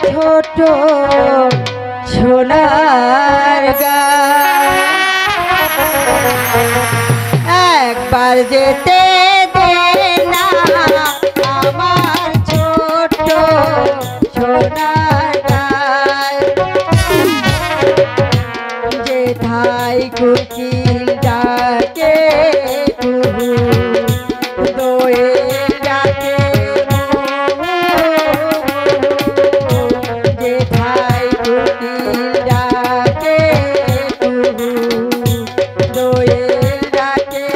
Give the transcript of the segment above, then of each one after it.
ছোট সোনার গাঁ একবার যেতে দে না আমার ছোট সোনার গাঁ যেথায় কোকিল ডাকে কুহু দোয়েল ডাকে যেথায় কোকিল ডাকে কুহু দোয়েল ডাকে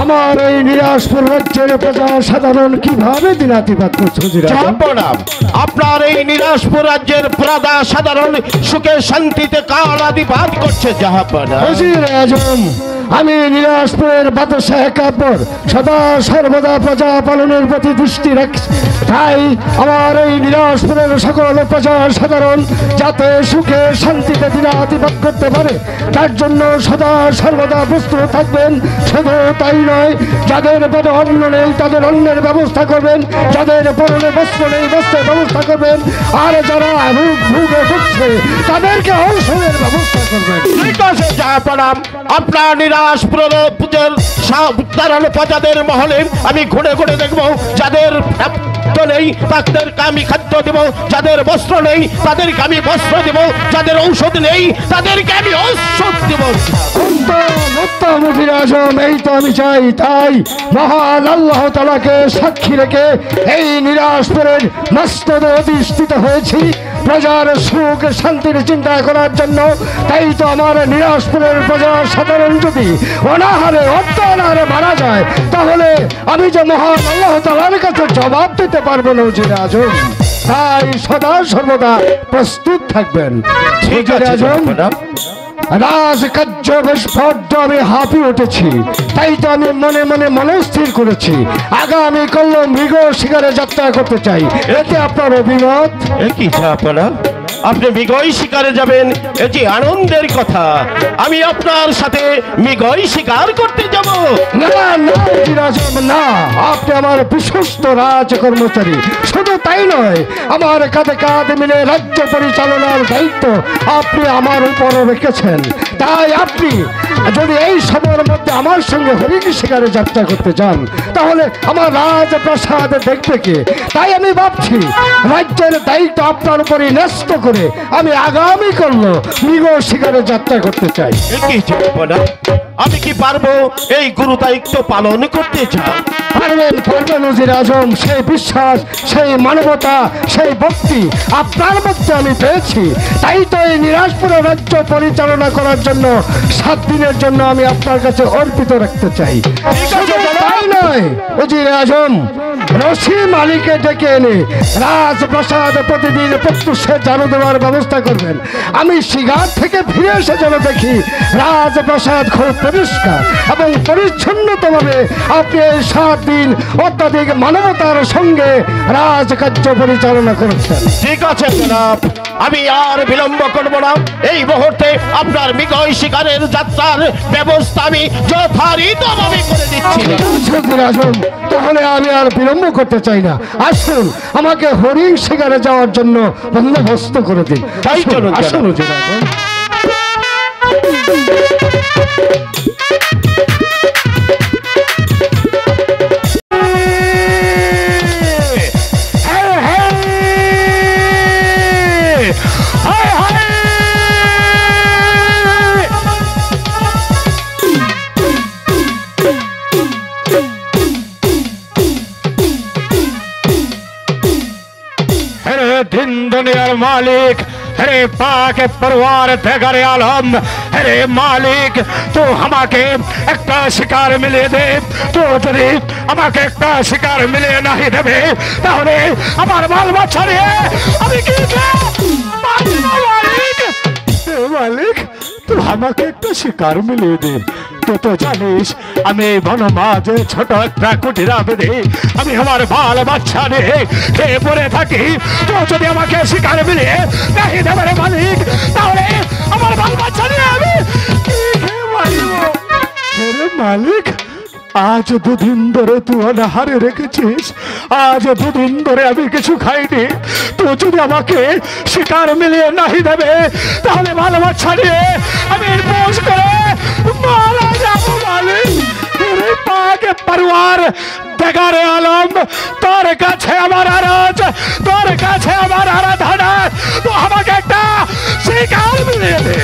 আমার এই নিরাশপুর রাজ্যের প্রজা সাধারণ কিভাবে দিনাতিপাত করছে? আপনার এই নিরাশপুর রাজ্যের প্রজা সাধারণ সুখে শান্তিতে কালাদিপাত করছে জাহাপনা। আমি নিরাশপুরের বাদশাহ কাপড় সদা সর্বদা প্রজা পালনের প্রতি দৃষ্টি রাখছি। তাই আমার এই নিরাশপুরের সকল প্রজা সাধারণ যাতে সুখে শান্তিতে দিনাতিপাত করতে পারে তার জন্য সদা সর্বদা প্রস্তুত থাকবেন। শুধু তাই নয়, যাদের পেটে অন্ন নেই তাদের অন্নের ব্যবস্থা করবেন, যাদের পরনে বস্ত্র নেই বস্ত্রের ব্যবস্থা করবেন, আর যারা রোগ ভুগে ভুগছে তাদেরকে ঔষধের ব্যবস্থা করবেন। আপনার নিরাশপুরের সাধারণ প্রজাদের মহলে আমি ঘুরে ঘুরে দেখবো যাদের নেই তাদেরকে আমি খাদ্য দেব, যাদের বস্ত্র নেই তাদেরকে আমি বস্ত্র দেব, যাদের ঔষধ নেই তাদেরকে আমি ঔষধ দেব। এই তো আমি চাই। তাই মহান আল্লাহ তাআলাকে সাক্ষী রেখে এই নিরাশপুরের মস্তদে অধিষ্ঠিত হয়েছি প্রজার সুখ শান্তির চিন্তা করার জন্য। তাই তো আমার নিরাশপুরের প্রজা সাধারণ যদি অনাহারে অত্যাহারে মারা যায় তাহলে আমি যে মহান আল্লাহ তাআলার কাছে জবাব দিতে পারবো না ওজির আজম। তাই সদা সর্বদা প্রস্তুত থাকবেন। রাজকার্য বেশ বড্ড আমি হাঁপিয়ে উঠেছি। তাই তো আমি মনে মনে মনস্থির করেছি আগামী কাল মৃগ শিকারে যাত্রা করতে চাই। এতে আপনার অভিমত? কি ছাপনা, আপনি মৃগই শিকারে যাবেন? এটি আনন্দের কথা। আমি আপনার সাথে মৃগই শিকার করতে যাব? না না না, আপনি আমার বিশ্বস্ত রাজ কর্মচারী। শুধু তাই নয়, আমার কাঁধে কাঁধ মিলে রাজ্য পরিচালনার দায়িত্ব আপনি আমার উপর রেখেছেন। তাই আপনি যদি এই সময়ের মধ্যে আমার সঙ্গে হরিণ শিকারে যাত্রা করতে চান তাহলে আমার রাজপ্রাসাদ দেখবে কে? তাই আমি ভাবছি রাজ্যের দায়িত্ব আপনার উপরে ন্যস্ত করে আমি আগামী কাল মৃগ শিকারে যাত্রা করতে চাই। আমি কি পারবো এই গুরু দায়িত্ব পালন করতে চাই? পারবেন পারবেন ওজির আজম। সেই বিশ্বাস, সেই মানবতা, সেই ভক্তি আপনার মধ্যে আমি পেয়েছি। তাই তো এই নিরাশপুরের রাজ্য পরিচালনা করার জন্য 7 দিনের জন্য আমি আপনার কাছে অর্পিত রাখতে চাই। তাই নয় ওজির আজম, রশিদ আলীকে ডেকে এনে রাজপ্রাসাদ প্রতিদিন প্রত্যুষে ঝাড়ু দেওয়ার ব্যবস্থা করবেন। আমি শিকার থেকে ফিরে এসে যেন দেখি রাজপ্রাসাদ খুব পরিষ্কার এবং পরিচ্ছন্নতভাবে আপনি এই 7 দিন অত্যাধিক মানবতার সঙ্গে রাজকার্য পরিচালনা করেছেন। ঠিক আছে জনাব, আমি আর বিলম্ব করব না। এই মুহূর্তে আপনার মৃগই শিকারের যাত্রার ব্যবস্থা আমি যথারীতিভাবে করে দিচ্ছি। তাহলে আমি আর বিলম্ব করতে চাই না। আসুন আমাকে হরিণ শিকারে যাওয়ার জন্য বন্দোবস্ত করে দিন। তাই চলুন আসুন। दिन दुनियार मालिक, अरे पाक परवार देगारे आलम, अरे मालिक तो हमाके একটা শিকার মিলে দে। তো যদি আমাকে একটা শিকার মিলে নাই দেবে তাহলে আমার মাল বাচ্চা নিয়ে আমি কি মালিক তো আমাকে একটা শিকার মিলিয়ে দে। তো তো জানিস আমি বনমাঝে ছোট একটা কুটিরা বেঁধে আমি আমার বাল বাচ্চা নিয়ে খেয়ে পড়ে থাকি। তো যদি আমাকে শিকার মিলিয়ে নাই দেবে রে মালিক তাহলে আমার বাল বাচ্চা নিয়ে আমি কি খেয়ে মারব? মালিক আজ 2 দিন ধরে তুই অনাহারে রেখেছিস, আজ 2 দিন ধরে আমি কিছু খাইনি। তো যদি আমাকে শিকার মিলিয়ে নাই দেবে তাহলে ভালো বাচ্চা নিয়ে আমি পোষ করে মারা দেখারে আলম, তোর কাছে আমার আরজ, তোর কাছে আমার আরাধনা, তো আমাকে একটা শিকার মিলিয়ে দে।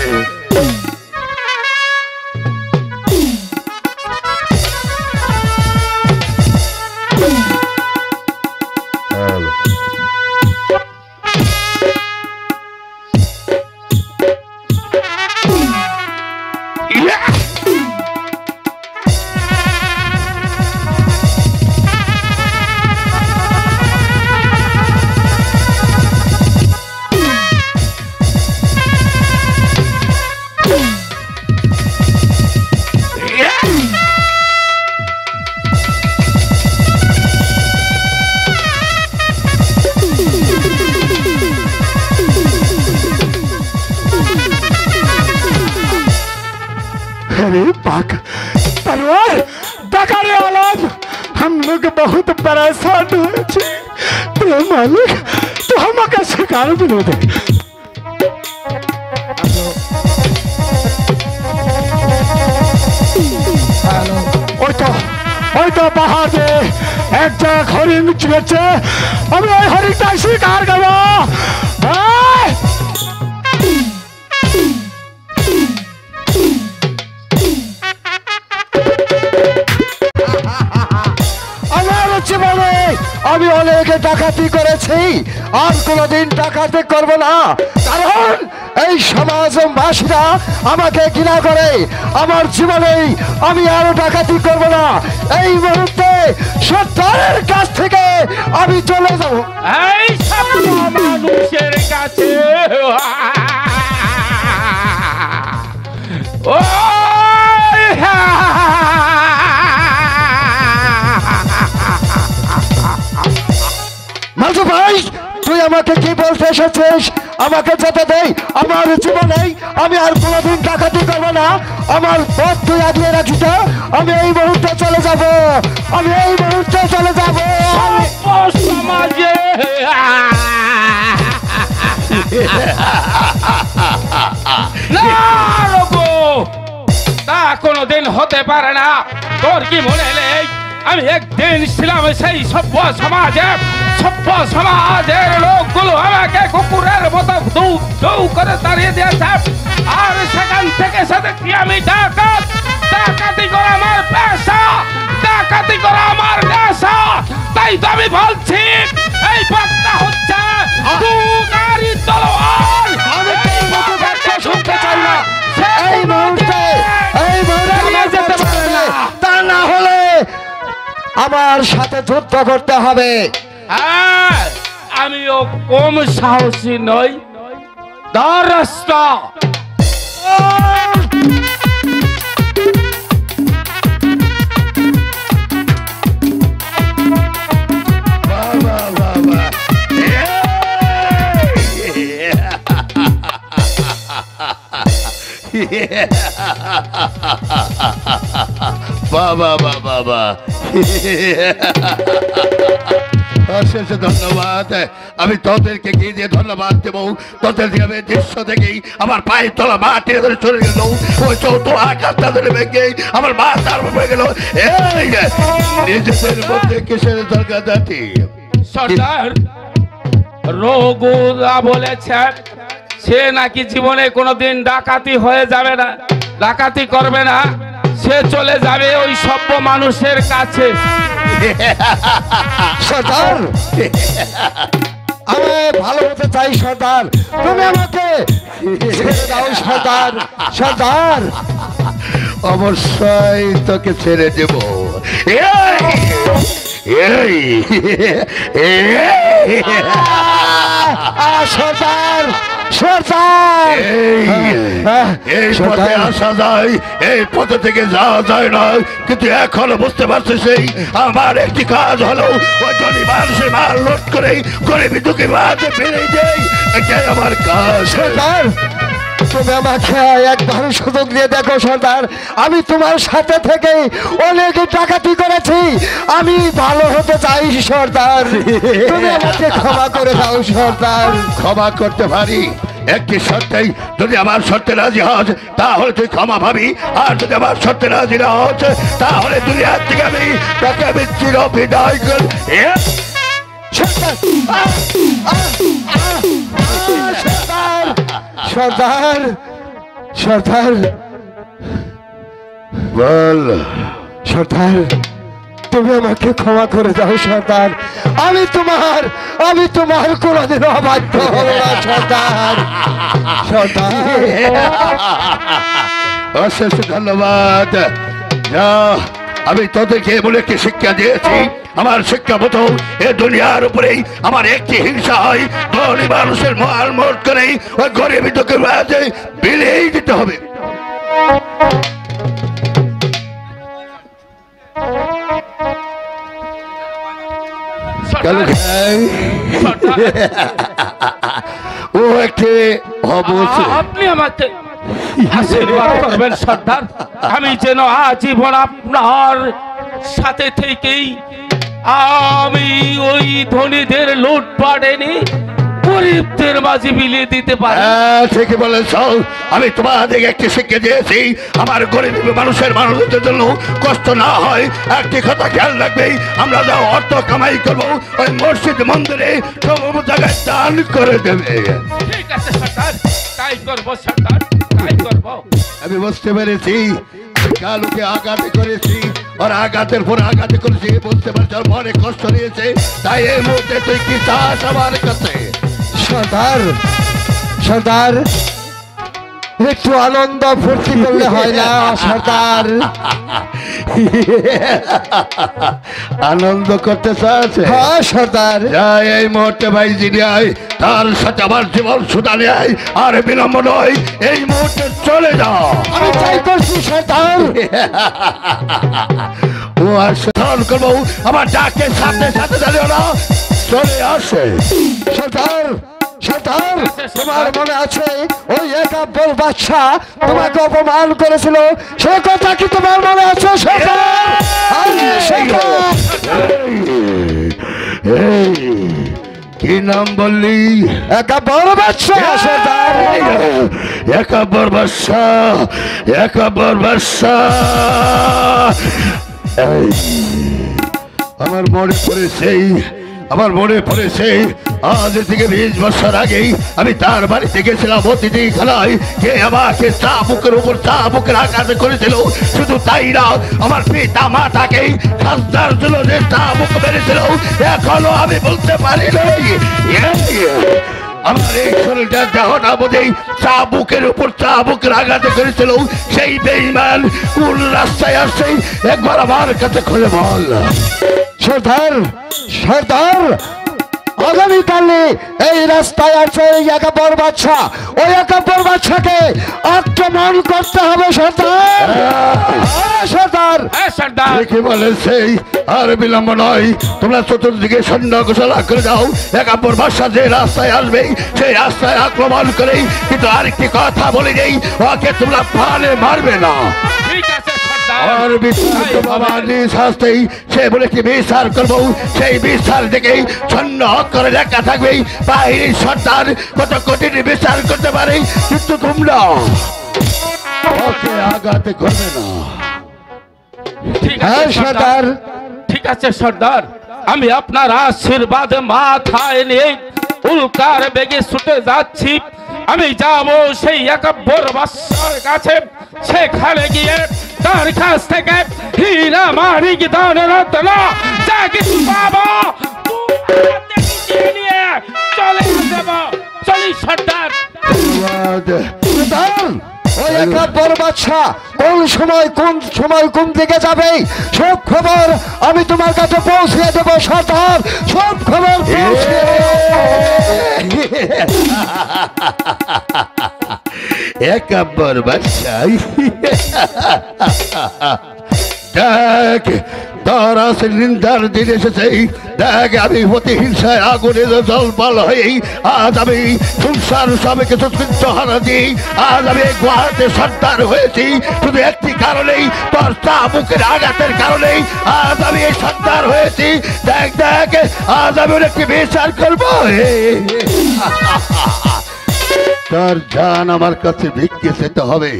अरे पाक परवार दकारे आलम, हम लोग बहुत परेशान हुए थे, तो मालिक तो हमका शिकार मिले दे। ওই তো পাহাড়ে একটা হরিণ চলেছে, আমি ওই হরিণটা শিকার করবো। জীবনে আমি অনেক ডাকাতি করেছি, আর কোনোদিন ডাকাতি করব না, কারণ এই সমাজবাসীরা আমাকে ঘৃণা করে। আমার জীবনে আমি আর ডাকাতি করব না। এই মুহূর্তে সরকারের কাছ থেকে আমি চলে যাব। এই সব মানুষের কাছে ও মাঝু ভাই, তুই আমাকে কি বলতে এসেছিস? আমাকে যেতে দেই। আমার জীবনে আমি আর কোনোদিন ডাকাতি করবো না। আমার পথ তুই আগলে রাখিস। আমি এই মুহূর্তে চলে যাব, আমি এই মুহূর্তে চলে যাব। সমাজে তা কোনোদিন হতে পারে না। তোর কি মনে নেই আমি একদিন ছিলাম সেই সভ্য সমাজের লোকগুলো আমাকে কুকুরের মতো দৌ দৌ করে তাড়িয়ে দিয়েছে, আর সেখান থেকে সাথে কি আমি ডাকাতি করা আমার পেশা, ডাকাতি করা আমার নেশা। তাই তো আমি বলছি এই পথটা হচ্ছে দুগারি তলোয়ার। আমি শুনতে চাই না। এই মুহূর্তে যেতে পারবে না, তা না হলে আমার সাথে যুদ্ধ করতে হবে। হ্যাঁ, আমিও কম সাহসী নই। দারাস্তা বাবা বাবা অশেষ ধন্যবাদ। আমি তোদেরকে গিয়ে দিয়ে ধন্যবাদ দেবো। তোদের দিয়ে দৃশ্য দেখেই আমার পায়ের তলা মাটি ধরে চলে গেল। ওই চৌথ আকাশটা ধরে ভেঙে আমার মা তার হয়ে গেল। এই নিজেদের মধ্যে কিসের দরকার জাতি? সর্দার রঘুদা বলেছে সে নাকি জীবনে কোনোদিন ডাকাতি হয়ে যাবে না, ডাকাতি করবে না, সে চলে যাবে ওই সভ্য মানুষের কাছে। সর্দার, আমি ভালো হতে চাই সর্দার, তুমি আমাকে ছেড়ে দাও সর্দার। সর্দার, অবশ্যই তোকে ছেড়ে দেব। সর্দার, সর্দার, এই পথে আসা যায়, এই পথে থেকে যাওয়া যায় না, কিন্তু এখনো বুঝতে পারছিস আমার একটি কাজ হলো ওই ধনী মানুষের মাল লোট করে গরিবী দুঃখী মাঝে ফিরে যাই। এটাই আমার কাজ। সর্দার, তুমি আমাকে একবার সুযোগ দিয়ে দেখো সর্দার। আমি তোমার সাথে থেকে অনেক ডাকাতি করেছি, আমি ভালো হতে চাই সর্দার। তুমি আমাকে ক্ষমা করে দাও সর্দার। ক্ষমা করতে পারি, একটি শর্তেই, যদি আমার শর্তে রাজি হস তাহলে তুই ক্ষমা পাবি, আর যদি আমার শর্তে রাজি না হস তাহলে দুনিয়ার থেকে আমি চির বিদায় করি। সর্দার, সর্দার, বল। সর্দার, তুমি আমাকে ক্ষমা করে দাও সর্দার। আমি তোমার কোনদিনও অবাধ্য হব না সর্দার। সর্দার, অশেষ ধন্যবাদ। যা, আমি তোদেরকে বলে একটি শিক্ষা দিয়েছি, আমার শিক্ষা মতো এ দুনিয়ার উপরেই আমার একটি হিংসা হয়, ধনী মানুষের মাল মোট করে ওই গরিব তোকে বিলিয়ে দিতে হবে। ও একটি আপনি আমাকে আশীর্বাদ করবেন সর্দার, আমি যেন আজীবন আপনার সাথে থেকেই আমি ওই ধনীদের লুটপাট এনে গরিবদের মাঝে বিলিয়ে দিতে পারি। ঠিকই বলেছ, আমি তোমাদের একটি শিক্ষা দিয়েছি, আমার গরিব মানুষের জন্য কষ্ট না হয় একটি কথা খেয়াল রাখবেই, আমরা যা অর্থ কামাই করবো ওই মসজিদ মন্দিরে সব জায়গায় দান করে দেবে। ঠিক আছে সর্দার, তাই করবো সর্দার, তাই করবো। আমি বুঝতে পেরেছি কালুকে আঘাত করেছি, আর আঘাতের পর আঘাত করেছি, বুঝতে পারছি ওর মনে কষ্ট নিয়েছে, তাই এই মুহূর্তে তুই কি চাস আমার কাছে? সর্দার, সর্দার, একটু আনন্দ ফুর্তি করলে হয় না সর্দার? আনন্দ করতে চাচ্ছে? হ্যাঁ সর্দার। যাই এই মুহূর্তে ভাই যিনি আয় তার সাথে আমার জীবন সুদানে আয়, আর বিলম্ব নয়, এই মুহূর্তে চলে যাও। আমি তাই করছি সর্দার। ও আর স্মরণ করবো আমার ডাকে সাথে সাথে জানিও না, চলে আসে। সর্দার, সর্দার, তোমার মনে আছে ওই একাব্বর বাদশা তোমাকে অপমান করেছিল, সে কথা কি তোমার মনে আছে সর্দার? কি নাম বললি? একাব্বর বাদশা সর্দার। একাব্বর বাদশা, একাব্বর বাদশা। আমার মনে পড়েছে আজ থেকে 20 বছর আগেই আমি তার বাড়িতে গেছিলাম অতিথি খানায়, কে আমাকে চাবুকের উপর চাবুকের আঘাত করেছিল। শুধু তাই না, আমার পিতা মাতাকেই খাজনার জন্য যে চাবুক মেরেছিল এখনো আমি বলতে পারি নাই। আমার এই শরীরটা দেহটা বোধেই চাবুকের উপর চাবুকের আঘাতে করেছিল। সেই বেঈমান কোন রাস্তায় আসছে একবার আমার কাছে খুলে বল। সর্দার, সর্দার, আগামীকালে এই রাস্তায় আছে একাব্বর বাদশা, ওই একাব্বর বাদশাকে আক্রমণ করতে হবে সর্দার। সর্দার, সর্দার, ঠিকই বলেছে, আর বিলম্ব নয়, তোমরা চতুর্দিকে সৈন্য ঘোষণা করে দাও, একাব্বর বাদশা যে রাস্তায় আসবে সেই রাস্তায় আক্রমণ করেই, কিন্তু আরেকটি কথা বলে নেই, ওকে তোমরা প্রাণে মারবে না। ঠিক আছে সর্দার। আর বিশ্বজিৎ বাবা নিজ হাসতেই সে বলে কি বিচার করবো, সেই বিচার দেখেই ছন্ন করে লেখা থাকবে বাহিনীর সর্দার কত কঠিন বিচার করতে পারে, কিন্তু তোমরা ওকে আঘাত করবে না। ঠিক হ্যাঁ আছে সর্দার। ঠিক আছে সর্দার, আমি আপনার আশীর্বাদ মাথায় নিয়ে উল্কার বেগে ছুটে যাচ্ছি। আমি যাব সেই একাব্বর বাদশার কাছে, সেখানে গিয়ে তার কাছ থেকে হীরা মানিক দান রত্ন যা কিছু পাবো নিয়ে চলে যাব। চলি সর্দার। সর্দার, ওই একাব্বর বাদশা কোন সময় কোন দিকে যাবে সব খবর আমি তোমার কাছে পৌঁছে দেবো সর্দার, সব খবর পৌঁছে একাব্বর বাদশা, দেখ তোর আসল নিন্দার দিন এসেছে, দেখ আমি প্রতিহিংসায় আগুনে জলপাল হয়েই আজ আমি সংসার সবাইকে সুস্কৃত হারা দিই, আজ আমি গুয়াহাতে সর্দার হয়েছি শুধু একটি কারণেই, তোর চাবুকের আঘাতের কারণেই আজ আমি এই সর্দার হয়েছি। দেখ দেখ আজ আমি একটি বিচার করবো। তার জান আমার কাছে ভিক্ষে যেতে হবে।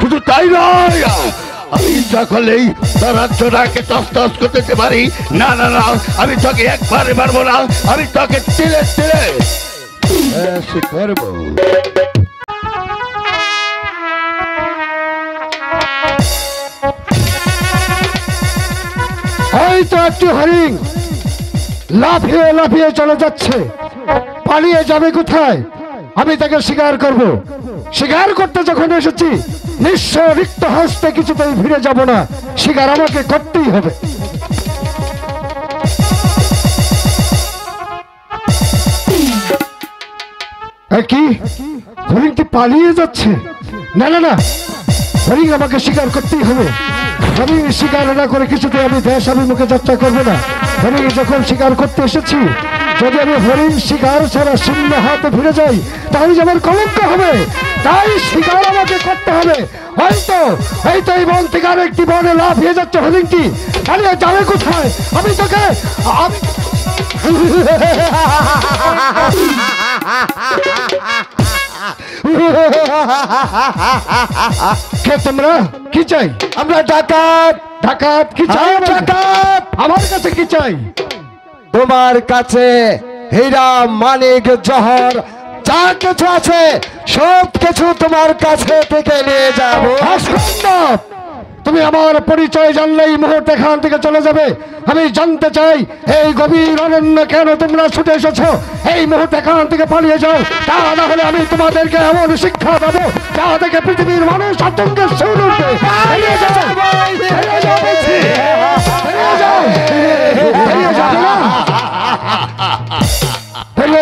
শুধু তাই নয়, আমি ইচ্ছা করলেই তার রাজ্যটাকে তছনছ করতে পারি। না না না, আমি তোকে একবারে মারবো না, আমি তোকে তিলে তিলে করবো। এই তো একটি হরিণ লাফিয়ে লাফিয়ে চলে যাচ্ছে, পালিয়ে যাবে কোথায়? আমি তাকে শিকার করব। শিকার করতে যখন এসেছি, নিশ্চয় রিক্ত হস্তে কিছুতেই ফিরে যাব না। শিকার আমাকে করতেই হবে। কি হরিণটি পালিয়ে যাচ্ছে? না না না, হরিণ আমাকে শিকার করতেই হবে। হরিণ শিকার না করে কিছুতে আমি দেশ অভিমুখে যাত্রা করবো না। হরিণ যখন শিকার করতে এসেছি, যদি আমি হরিণ শিকার ছাড়া শূন্য হাতে ফিরে যাই, তাহলে যে আমার কলঙ্ক হবে। তাই শিকার আমাকে করতে হবে। হয়তো এই বন থেকে আরেকটি বনে লাফিয়ে যাচ্ছে হরিণটি, তাহলে যাবে কোথায়? আমি তোকে কে তোমরা? কি চাই? আমরা ডাকাত। ডাকাত? কি চাই? ডাকাত। আমার কাছে কি চাই? তোমার কাছে হীরা, মানিক, জহর যা কিছু আছে সব কিছু তোমার কাছে থেকে নিয়ে যাবো। তুমি আমার পরিচয় জানলেই মুহূর্তে এখান থেকে চলে যাবে। আমি জানতে চাই, এই গভীর অরণ্য কেন তোমরা ছুটে এসেছো? এই মুহূর্তে এখান থেকে পালিয়ে যাও, তা না হলে আমি তোমাদেরকে এমন শিক্ষা দেবো যা থেকে পৃথিবীর মানুষ আতঙ্কের সুর উঠবে।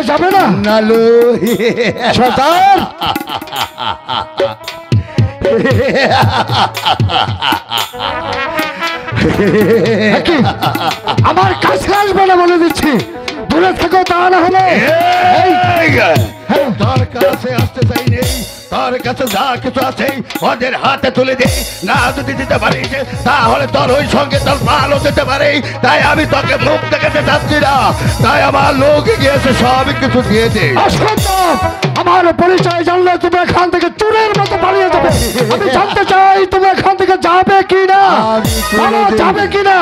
যাবে না নালু সর্দার? আমার কাছে আসবে না বলে দিচ্ছি, দূরে থেকো, তা না হলে তোর কাছে আসতে চাই নেই। তোর কাছে যা কিছু আছে ওদের হাতে তুলে দে। না যদি দিতে পারিস তাহলে তোর ওই সঙ্গে তোর ভালো যেতে পারে। তাই আমি তোকে মুখ দেখাতে চাচ্ছি না, তাই আমার লোক গিয়েছে সব কিছু দিয়ে দে। আমার পরিচয় জানলে তুমি এখান থেকে চোরের মতো পালিয়ে যাবে। আমি জানতে চাই তুমি এখান থেকে যাবে কি না? যাবে কি না?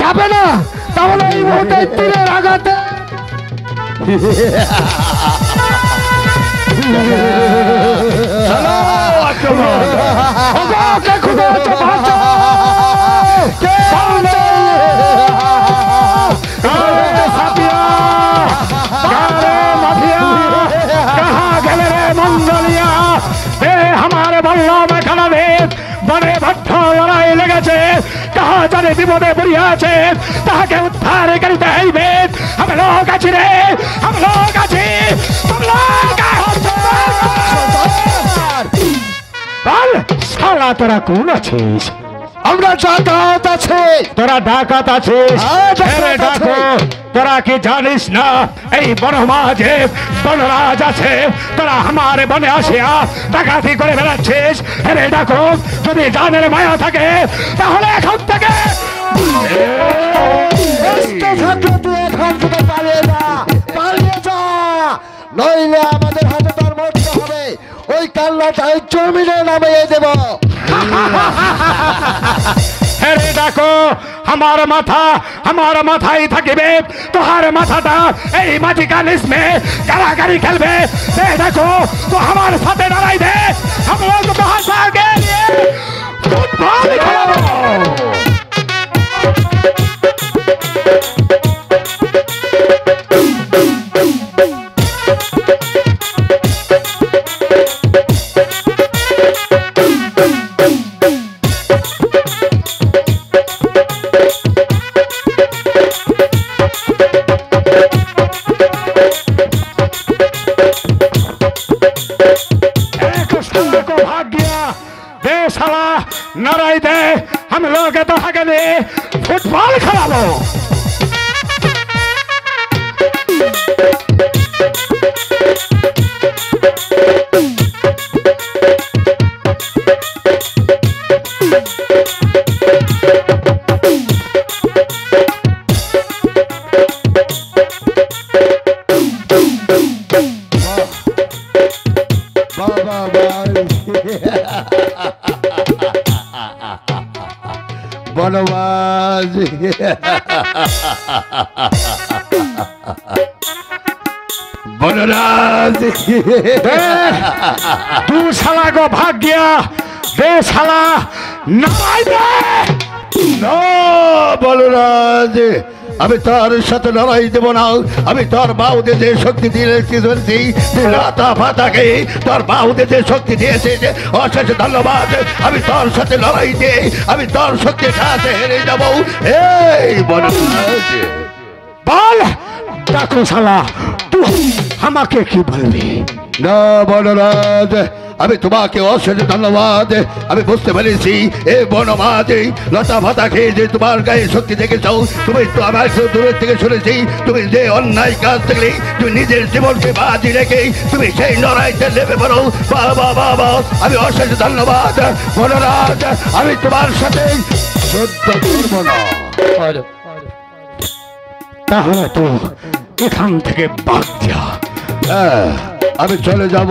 যাবে না, তাহলে এই মুহূর্তে তীরের আঘাতে हमारे बल्ला में खड़ा भेद बड़े भट्टो लड़ाई লেগেছে। कहा जाने विपदे पड़िয়াছে, তাহাকে উদ্ধার করিতে হইবে। हम लोग আছি রে, हम लोग আছি, तुम लोग বল শালা তোরা কোন আছিস? আমরা ডাকাত আছে। তোরা ডাকাত আছিস? ডাকো। তোরা কি জানিস না এই বনমাঝে বনরাজ আছে? তোরা আমার বনে আসিয়া ডাকাতি করে বেড়াচ্ছিস। আরে ডাকো, যদি জানের মায়া থাকে তাহলে এখন থেকে তুই এখান থেকে পালিয়ে যা, পালিয়ে যা, নইলে আমাদের হাতে তোর মরতে হবে। ওই কাল্লাটাই জমিনে নামিয়ে দেব। আরে ডাকো, আমার মাথায় থাকিবে। তোহার মাথাটা এই মাটি কালিস মে গাড়াগাড়ি খেলবে। দেখো তো আমার সাথে লড়াই দে। हम लोग भाषा के लिए फुटबॉल खेलो। लड़ाई दे, हम लोग तो आगे फुटबॉल खेलो। বনবাস বনরাজ तू साला को भाग गया दे साला नामाई दे না বলরাজ আমি তার সাথে লড়াই দেব না আমি তোর বাহুতে যে শক্তি দিয়েছি রাতা ফাতাকে তোর বাহুতে যে শক্তি দিয়েছে অশেষ ধন্যবাদ আমি তোর সাথে লড়াই দিয়ে আমি তোর শক্তি সাথে হেরে যাবো এই বলরাজ बोल डाको साला तू हमाके की बोलबी না বলরাজ আমি তোমাকে অশেষ ধন্যবাদ আমি বুঝতে পেরেছি এ বনমাঝে লতা ভাতা খেয়ে যে তোমার গায়ে শক্তি দেখেছ তুমি তো আমার দূরের থেকে শুনেছি তুমি যে অন্যায় কাজ দেখলে তুমি নিজের জীবনকে বাজি রেখে তুমি সেই লড়াইতে নেমে পড়ো বাবা বাবা আমি অশেষ ধন্যবাদ বনরাজ আমি তোমার সাথে যুদ্ধ করবো না তাহলে তো এখান থেকে বাদ যা হ্যাঁ, আমি চলে যাব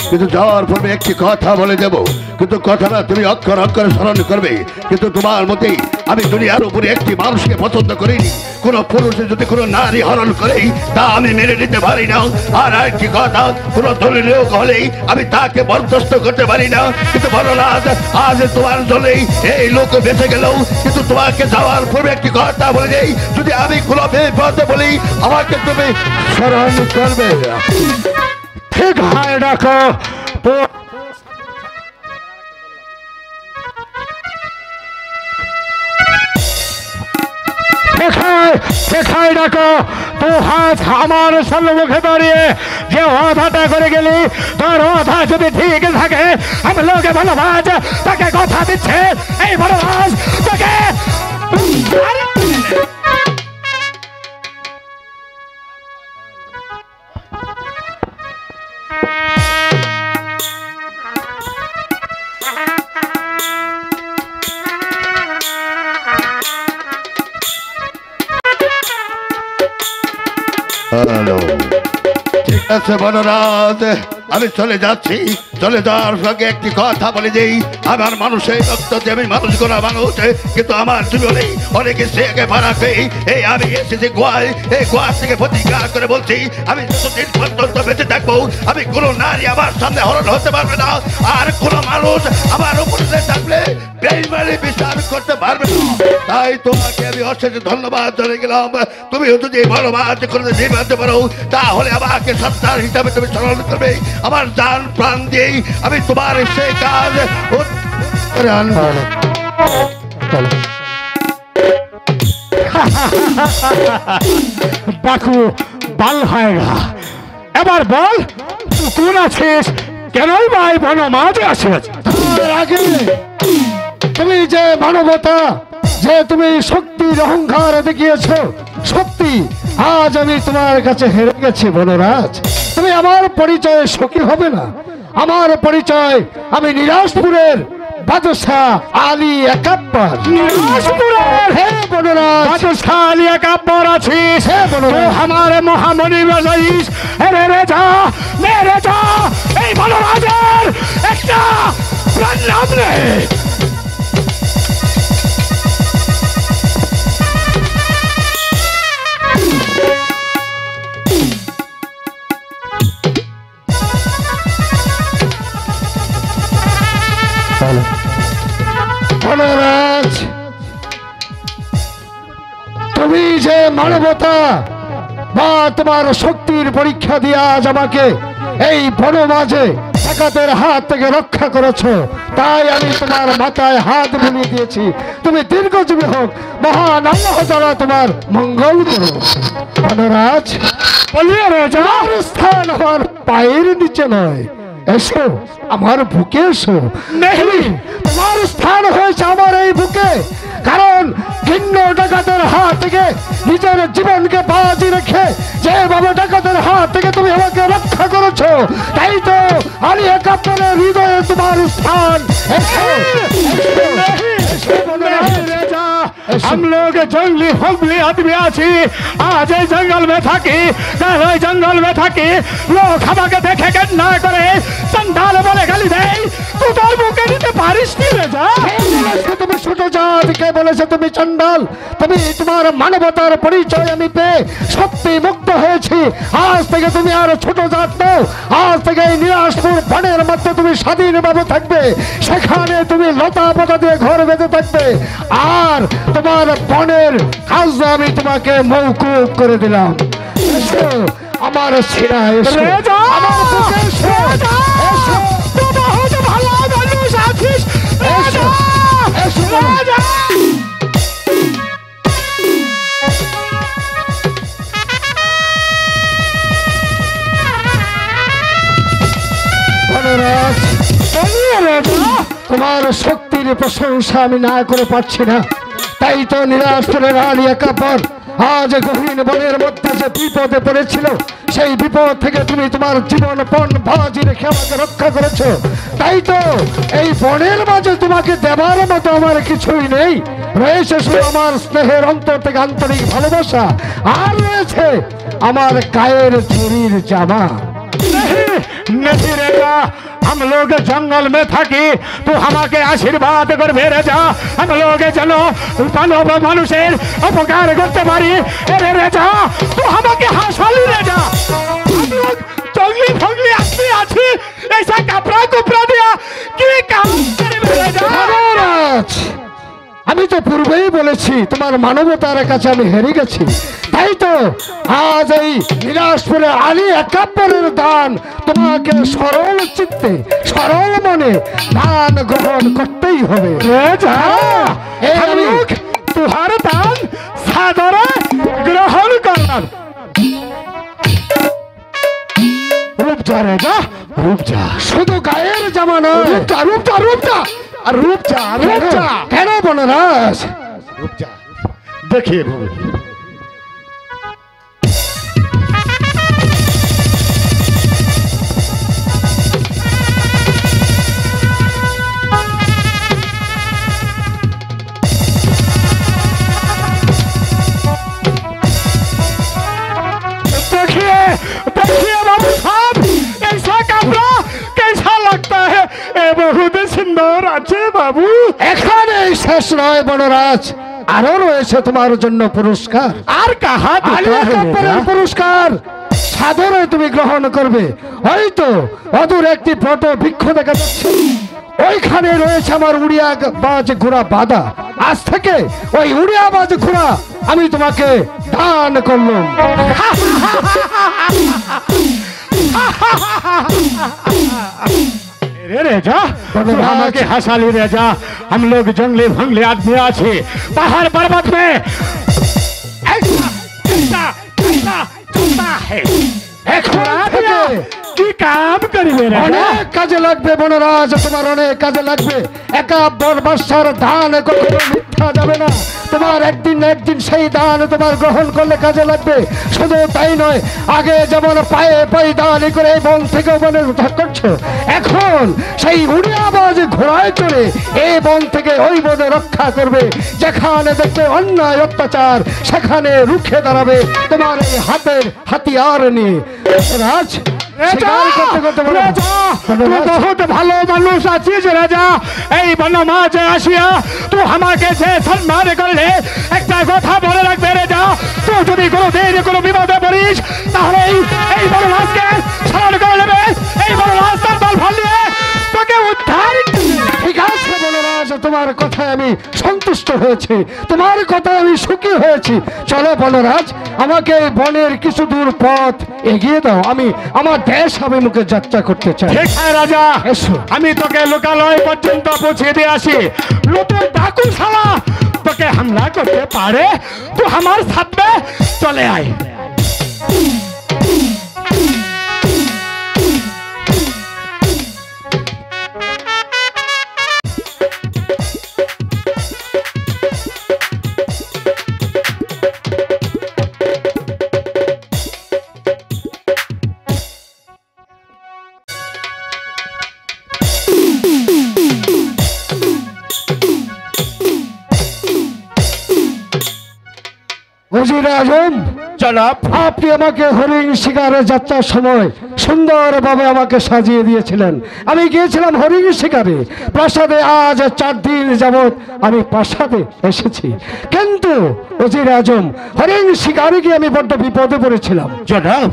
কিন্তু যাওয়ার পূর্বে একটি কথা বলে দেব কিন্তু কথাটা তুমি অক্ষর অক্ষরে স্মরণ করবে কিন্তু তোমার মতেই আমি দুনিয়ার উপরে একটি মানুষকে পছন্দ করিনি কোনো পুরুষে যদি কোনো নারী হরণ করে তা আমি মেনে নিতে পারি না আর একটি কথা কোনো দলীয় হলেই আমি তাকে বরদাস্ত করতে পারি না কিন্তু বলরাজ আজ তোমার জন্যই এই লোক বেঁচে গেল কিন্তু তোমাকে যাওয়ার পূর্বে একটি কথা বলে দেই যদি আমি কোনো বিপদে বলি আমাকে তুমি স্মরণ করবে ठीक है डाको तो দেখাই ডাকো তো হাত আমার সম্মুখে দাঁড়িয়ে যে কথাটা করে গেলি তোর কথা যদি ঠিক থাকে আমি লোকে ভালোবাস তাকে কথা দিচ্ছে এই ভালোবাস তাকে হ্যালো ঠিক আছে বনরাজ আমি চলে যাচ্ছি চলে যাওয়ার সঙ্গে একটি কথা বলে দিই আমার মানুষের রক্ত যে আমি মানুষ করা মানুষ কিন্তু আমার জীবনে অনেকে সেকে ফারাকে এই আমি এসেছি গোয়ায় এই গোয়া থেকে প্রতিজ্ঞা করে বলছি আমি যতদিন পর্যন্ত বেঁচে থাকবো আমি কোনো নারী আমার সামনে হরণ হতে পারবে না আর কোনো মানুষ আমার উপরে থাকলে বেইমানি বিচার করতে পারবে না তাই তোমাকে আমি অশেষ ধন্যবাদ জানিয়ে গেলাম তুমি যদি ভালোবাসা করে নিতে পারো তাহলে আমাকে সত্তার হিসাবে তুমি স্মরণ করবে আমার জান প্রাণ দিয়েই আমি তোমার সেই কাজ করে আনবো ডাকু বাল হয়গা এবার বল তুই কোন আছিস কেনই ভাই বন মাঝে আছিস তার আগে তুমি যে মানবতা যে তুমি শক্তির অহংকার দেখিয়েছ সত্যি আজ আমি তোমার কাছে হেরে গেছি বনরাজ তুমি আমার পরিচয়ে সখী হবে না আমার পরিচয় আমি নিরাজপুরের বাদশাহ আলী একাব্বর নিরাজপুরের হে বনরাজ বাদশাহ আলী একাব্বর আছিস হে বনরাজ तो हमारे महामणि बजाइस मेरे जा এই বনরাজের একটা প্রাণ নাম নেই বনরাজ তুমি যে মানবতা বা তোমার শক্তির পরীক্ষা দিয়ে আজ আমাকে এই বনমাঝে ডাকাতের হাত থেকে রক্ষা করেছো তাই আমি তোমার মাথায় হাত বুলিয়ে দিয়েছি তুমি দীর্ঘজীবী হোক মহান আল্লাহ তাআলা তোমার মঙ্গল করুন বনরাজ বলিয়ে রে যা তোমার স্থান আমার পায়ের নিচে নয় এসো আমার বুকে এসো নেই তোমার স্থান হয়েছে আমার এই বুকে কারণ ভিন্ন ডাকাতের হাত থেকে নিজের জীবনকে বাজি রেখে যেভাবে ডাকাতের হাত থেকে তুমি আমাকে রক্ষা করেছো তাই তো আলী একাত্তরের হৃদয়ে তোমার স্থান এসো, এসো, এসো, বনরাজ। हम लोग जंगली फंगली आदमी आছি আজ এই জঙ্গল में থাকি কার ওই জঙ্গল में থাকি লোক আমাকে দেখে ঘৃণা করে চন্ডাল বলে গালি দেয় তুই তোর মুখে নিতে পারিস নি রে যা তুমি ছোট জাত, কে বলেছে তুমি চন্ডাল? তুমি তোমার মানবতার পরিচয় আমি পেয়ে সত্যি মুগ্ধ হয়েছি। আজ থেকে তুমি আর ছোট জাত নও, আজ থেকে এই নিরাজপুর বনের মধ্যে তুমি স্বাধীনভাবে থাকবে। সেখানে তুমি লতা পাতা দিয়ে ঘর বেঁধে থাকবে, আর তোমার বনের কাজ আমি তোমাকে মৌকুফ করে দিলাম। এসো আমার ছেড়া, এসো আমার বুকে এসো, এসো তুই বহুত ভালো মানুষ আছিস এসো এসো বনরাজ, তোমার শক্তির প্রশংসা আমি না করে পারছি না, তাই তো নিরাজপুরের রানী একাপর আজ গহীন বনের মধ্যে যে বিপদে পড়েছিল, সেই বিপদ থেকে তুমি তোমার জীবন পণ বাজি রেখে আমাকে রক্ষা করেছো। তাই তো এই বনের মাঝে তোমাকে দেবার মতো আমার কিছুই নেই, রয়েছে শুধু আমার স্নেহের অন্তর থেকে আন্তরিক ভালোবাসা, আর রয়েছে আমার গায়ের চুরির জামা। नहीं रहेगा, हम लोग जंगल में থাকি তো আমাকে আশীর্বাদ করবে রে যা। हम लोग चलो मानव মানুষের উপকার করতে পারি রে রে যা, তো আমাকে হাসালি রে যা। हम लोग जंगली फंगली आदमी আছি, ऐसा कपड़ा कुपड़ा दिया কি কাম করবে রে যা। মহারাজ, আমি তো পূর্বেই বলেছি তোমার মানবতার কাছে আমি হেরে গেছি, তাই তো আজ এই নিরাজপুরের আলী একাব্বরের দান তোমাকে সরল চিত্তে সরল মনে দান গ্রহণ করতেই হবে। রে যা, এই हम আমি लोग तुहार दान सादरे ग्रहण करब। রূপ যা রে যা, রূপ যা, শুধু গায়ের জামা নয়, রূপ যা রূপ যা রূপ যা, আর রূপ যা রূপ যা। কেন বনরাজ? रुक जा, देखिए बाबू, देखिए देखिए बाबू साहब, ऐसा कपड़ा कैसा लगता है? ये बहुत सुंदर আছে বাবু। এখানেই শেষ নয় বনরাজ, আরো রয়েছে তোমার জন্য পুরস্কার। আর কাহা আলী একাব্বরের পুরস্কার সাদরে তুমি গ্রহণ করবে। হয়তো অদূর একটি ফটো বৃক্ষ দেখা যাচ্ছে, ওইখানে রয়েছে আমার উড়িয়া বাজ ঘোড়া বাঁধা। আজ থেকে ওই উড়িয়া বাজ ঘোড়া আমি তোমাকে দান করলাম। रे रेजा, तू हमारे हंसाली रेजा। हम लोग जंगली भंगली आदमी आछे पहाड़ पर्वत में ऐसा ऐसा ऐसा चलता है। এখন থেকে কি কাম করিবে রে? অনেক কাজে লাগবে বনরাজ, তোমার অনেক কাজে লাগবে। একাব্বর বাদশার দান কখনো মিথ্যা যাবে না, তোমার একদিন না একদিন সেই দান তোমার গ্রহণ করলে কাজে লাগবে। শুধু তাই নয়, আগে যেমন পায়ে পায়ে দান করে এই বন থেকে বনে উদ্ধার করছো, এখন সেই উড়িয়াবাজ ঘোড়ায় চড়ে এই বন থেকে ওই বনে রক্ষা করবে। যেখানে দেখবে অন্যায় অত্যাচার, সেখানে রুখে দাঁড়াবে তোমার এই হাতের হাতিয়ার নিয়ে। রাজ बहुत ভালো মানুষ আছিস রাজা। এই বনমাঝে আসিয়া তুই আমাকে যে সম্মান করলে, একটা কথা বলে রাখবে রাজা, তুই যদি কোনোদিন কোনো বিপদে পড়িস তাহলে এই বনমাঝকে স্মরণ করে নেবে, এই বনমাঝ তার দল ভালিয়ে তোকে উদ্ধার। ঠিক আছে বনরাজ, তোমার কথায় আমি সন্তুষ্ট হয়েছি, তোমার কথায় আমি সুখী হয়েছি। চলো বনরাজ, আমাকে এই বনের কিছু দূর পথ এগিয়ে দাও, আমি আমার দেশ অভিমুখে যাত্রা করতে চাই। ঠিক আছে রাজা, এসো। আমি তোকে লোকালয় পর্যন্ত পৌঁছে দিয়ে আসি। নতুন ডাকু শালা তোকে হামলা করতে পারে, তুই আমার সাথে চলে আয়। ওজির আজম, জনাব আপনি আমাকে হরিণ শিকারে যাত্রার সময় সুন্দরভাবে আমাকে সাজিয়ে দিয়েছিলেন। আমি গিয়েছিলাম হরিণ শিকারে প্রাসাদে। আজ 4 দিন যাবৎ আমি প্রাসাদে এসেছি, কিন্তু ওজির আজম হরিণ শিকারে গিয়ে আমি বড্ড বিপদে পড়েছিলাম। জনাব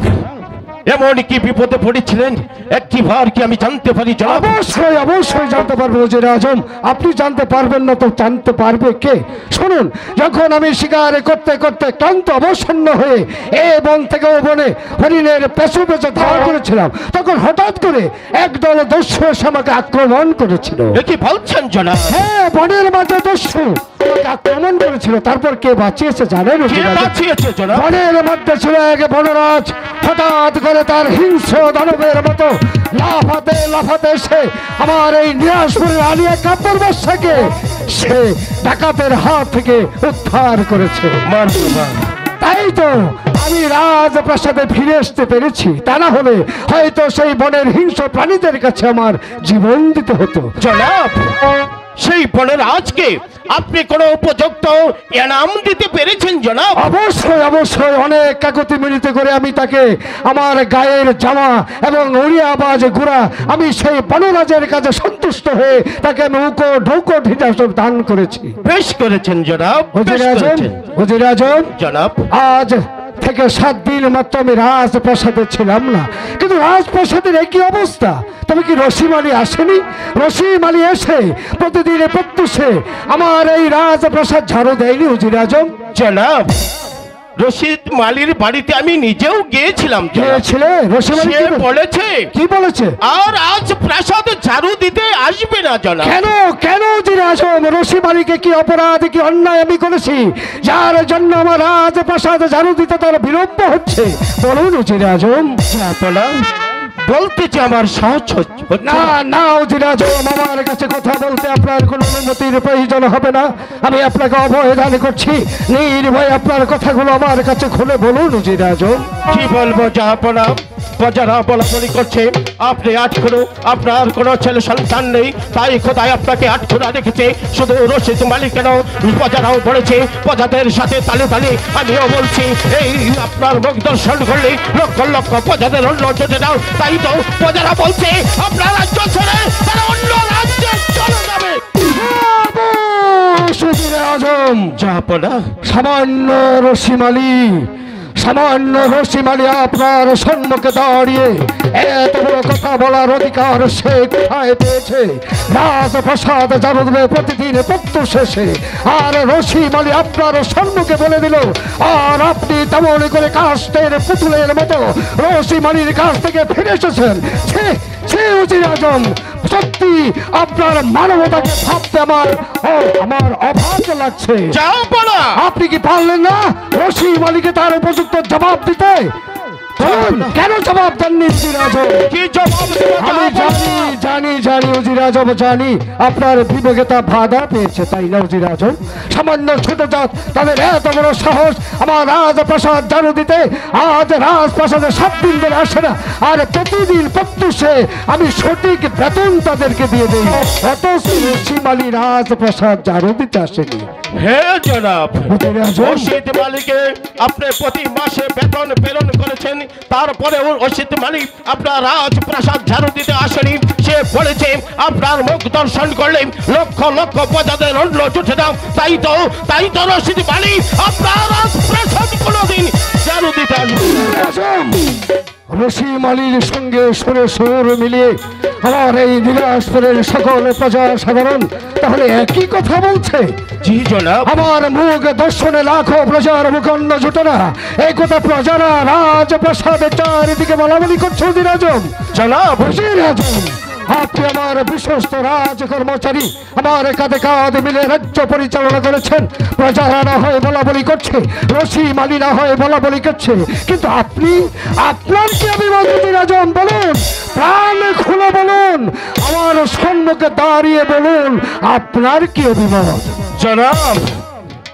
এমন কি বিপদে পড়েছিলেন একটিবার কি আমি জানতে পারি জনাব? অবশ্যই অবশ্যই জানতে পারবো ওজির আজম। আপনি জানতে পারবেন না তো জানতে পারবে কে? শুনুন, যখন আমি শিকার করতে করতে ক্লান্ত অবসন্ন হয়ে এ বন থেকে ও বনে হরিণের পেছু পেছু ধাওয়া করেছিলাম, তখন হঠাৎ করে একদল দস্যু এসে আমাকে আক্রমণ করেছিল। এ কি বলছেন জনাব? হ্যাঁ, বনের মাঝে দস্যু আমাকে আক্রমণ করেছিল। তারপর কে বাঁচিয়েছে জানেন কে ওজির আজম? বাঁচিয়েছে জনাব? বনের মধ্যে ছিল এক বনরাজ। হঠাৎ করে তার হিংস্র দানবের মতো লাফাতে লাফাতে এসে আমার এই নিরাজপুরের আলিয়া কাব্যর বাদশাকে সে ডাকাতের হাত থেকে উদ্ধার করেছে। তাই তো আমি রাজপ্রাসাদে ফিরে আসতে পেরেছি, তা না হলে হয়তো সেই বনের হিংস্র প্রাণীদের কাছে আমার জীবন দিতে হতো। জনাব সেই বনের আজকে আপনি কোন উপযুক্ত এনাম দিতে পেরেছেন জনাব? অবশ্যই অবশ্যই, অনেক কাকতি মিলিত করে আমি তাকে আমার গায়ের জামা এবং উড়িয়া আওয়াজ ঘোড়া আমি সেই বনরাজের কাছে সন্তুষ্ট হয়ে তাকে আমি ঢৌকো ঢিটা সব দান করেছি। বেশ করেছেন জনাব, বেশ ওজির আজম, করেছেন ওজির আজম, জনাব। আজ থেকে 7 দিন মাত্র আমি রাজপ্রাসাদে ছিলাম না, কিন্তু রাজপ্রাসাদের একই অবস্থা। তবে কি রসিম আলী আসেনি? রসিম আলী এসে প্রতিদিন প্রত্যুষে আমার এই রাজপ্রাসাদ ঝাড়ু দেয়নি ওজির আজম? জনাব রশিদ মালির বাড়িতে আমি নিজেও গিয়েছিলাম জনাব। গিয়েছিলে? রসিম আলী সে কি বলে- বলেছে কি বলেছে? আর আজ প্রাসাদে ঝাড়ু দিতে আসবে না জনাব। কেন কেন ওজির আজম? রসিম আলীকে কি অপরাধ কি অন্যায় আমি করেছি যার জন্য আমার রাজপ্রাসাদে ঝাড়ু দিতে তার বিলম্ব হচ্ছে? বলুন ওজির আজম। বলতে যে আমার সাহস হচ্ছে না না ওজির আজম, আমার কাছে কথা বলতে আপনার কোনো অনুমতির প্রয়োজন হবে না। আমি আপনাকে অবহেলান করছি। নির্ভয় আপনার কথাগুলো আমার কাছে খুলে বলুন ওজির আজম। কি বলবো জাহাপনা? প্রজারা বলাবলি করছে আপনি আটখুরো, আপনার কোনো ছেলে সন্তান নেই, তাই খোদাই আপনাকে আটখুরা রেখেছে। শুধু রশিদ মালিক কেন, প্রজারাও বলেছে, প্রজাদের সাথে তালে তালে আমিও বলছি এই আপনার মুখ দর্শন করলে লক্ষ লক্ষ প্রজাদের অন্য চলে যাও। তাই তো প্রজারা বলছে আপনার রাজ্য ছেড়ে তারা অন্য রাজ্যে চলে যাবে। ওজির আজম, জাহাপনা সামান্য রসিম আলী আপনার সম্মুখে দাঁড়িয়ে এত বড় কথা বলার অধিকার সে কোথায় পেয়েছে? রাজপ্রাসাদ ঝাড়ু দেবে প্রতিদিন প্রত্যু শেষে, আর রসিম আলী আপনার সম্মুখে বলে দিল, আর আপনি তেমন করে কাস্তের পুতুলের মতো রসিম আলীর কাছ থেকে ফিরে এসেছেন। সে ওজির আজম, সত্যি আপনার মানবতাকে ভাবতে আমার অভাব লাগছে। জাহাপনা আপনি কি পারলেন না রসিম আলীকে তার উপযুক্ত জবাব দিতে? বলুন, কেন জবাব দেননি ওজির আজম? কি জবাব দেব আমি জাহাপনা? জানি ওজির আজম, জানি আপনার বিবেকে তা বাধা পেয়েছে, তাই না ওজির আজম? সামান্য ছোট জাত তাদের এত বড় সাহস আমার রাজপ্রাসাদ ঝাড়ু দিতে। আজ রাজপ্রাসাদে 7 দিন ধরে আসে না, আর প্রতিদিন প্রত্যুষে আমি সঠিক বেতন তাদেরকে দিয়ে দিই, অথচ রসিম আলী রাজপ্রাসাদ ঝাড়ু দিতে আসেনি। হে জনাব, ওজির আজম, রশিদ মালিকে আপনি প্রতি মাসে বেতন প্রেরণ করেছেন, তারপরে রশিদ মালিক আপনার রাজপ্রাসাদ ঝাড়ু দিতে আসেনি। সে বলেছে আপনার মুখ দর্শন করলে লক্ষ লক্ষ প্রজাদের অন্য ছুটে দাও। তাই তো রশিদ মালিক আপনার রাজপ্রাসাদ কোনোদিন ঝাড়ু দিতে আসবে। রসিম আলীর সঙ্গে সুরে সুর মিলিয়ে আমার এই বিলাসপুরের সকল প্রজা সাধারণ তাহলে একই কথা বলছে। জি জনাব। আমার মুখ দর্শনে লাখো প্রজার মুখন্ন জুটে না, এই কথা প্রজারা রাজপ্রাসাদের চারিদিকে বলাবলি করছে। ওজির আজম, জনাব, ওজির আজম, আপনি আমার বিশ্বস্ত রাজ কর্মচারী, আমার কাঁধে কাঁধ মিলে রাজ্য পরিচালনা করেছেন। প্রজারা না হয়ে বলাবলি করছে, রসিম আলী না হয়ে বলাবলি করছে, কিন্তু আপনার কি অভিমত ওজির আজম? বলুন, প্রাণ খুলে বলুন, আমার সম্মুখে দাঁড়িয়ে বলুন, আপনার কি অভিমত? জনাব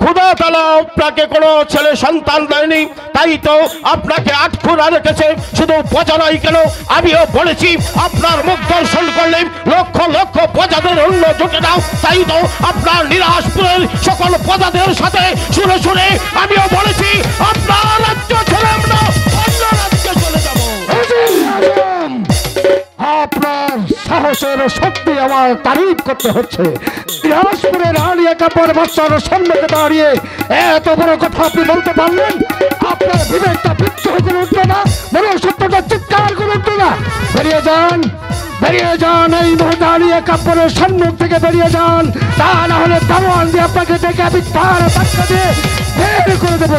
খোদা তাআলা আপনাকে কোনো ছেলে সন্তান দেয়নি, তাই তো আপনাকে আটখুরা রেখেছে। শুধু প্রজা নয় কেন, আমিও বলেছি আপনার মুখ দর্শন করলে লক্ষ লক্ষ প্রজাদের অন্য জুটে দাও। তাই তো আপনার নিরাশপুরের সকল প্রজাদের সাথে শুনে শুনে আমিও বলেছি আপনার রাজ্য ছেড়ে আমরা অন্য রাজ্যে চলে যাব। আপনার সাহসের শক্তি আমার তারিফ করতে হচ্ছে। দিনাজপুরের আলিয়া কাপড় বাচ্চার সম্মুখে দাঁড়িয়ে এত বড় কথা আপনি বলতে পারলেন? আপনার বিবেকটা বিচ্ছুর করে উঠবে না? মনুষ্যত্বটা চিৎকার করে উঠবে না? বেরিয়ে যান, বেরিয়ে যান, এই মুহূর্তে আলিয়া কাপড়ের সম্মুখ থেকে বেরিয়ে যান। তা না হলে দারোয়ান দিয়ে আপনাকে ডেকে আমি তার ধাক্কা দিয়ে বের করে দেবো।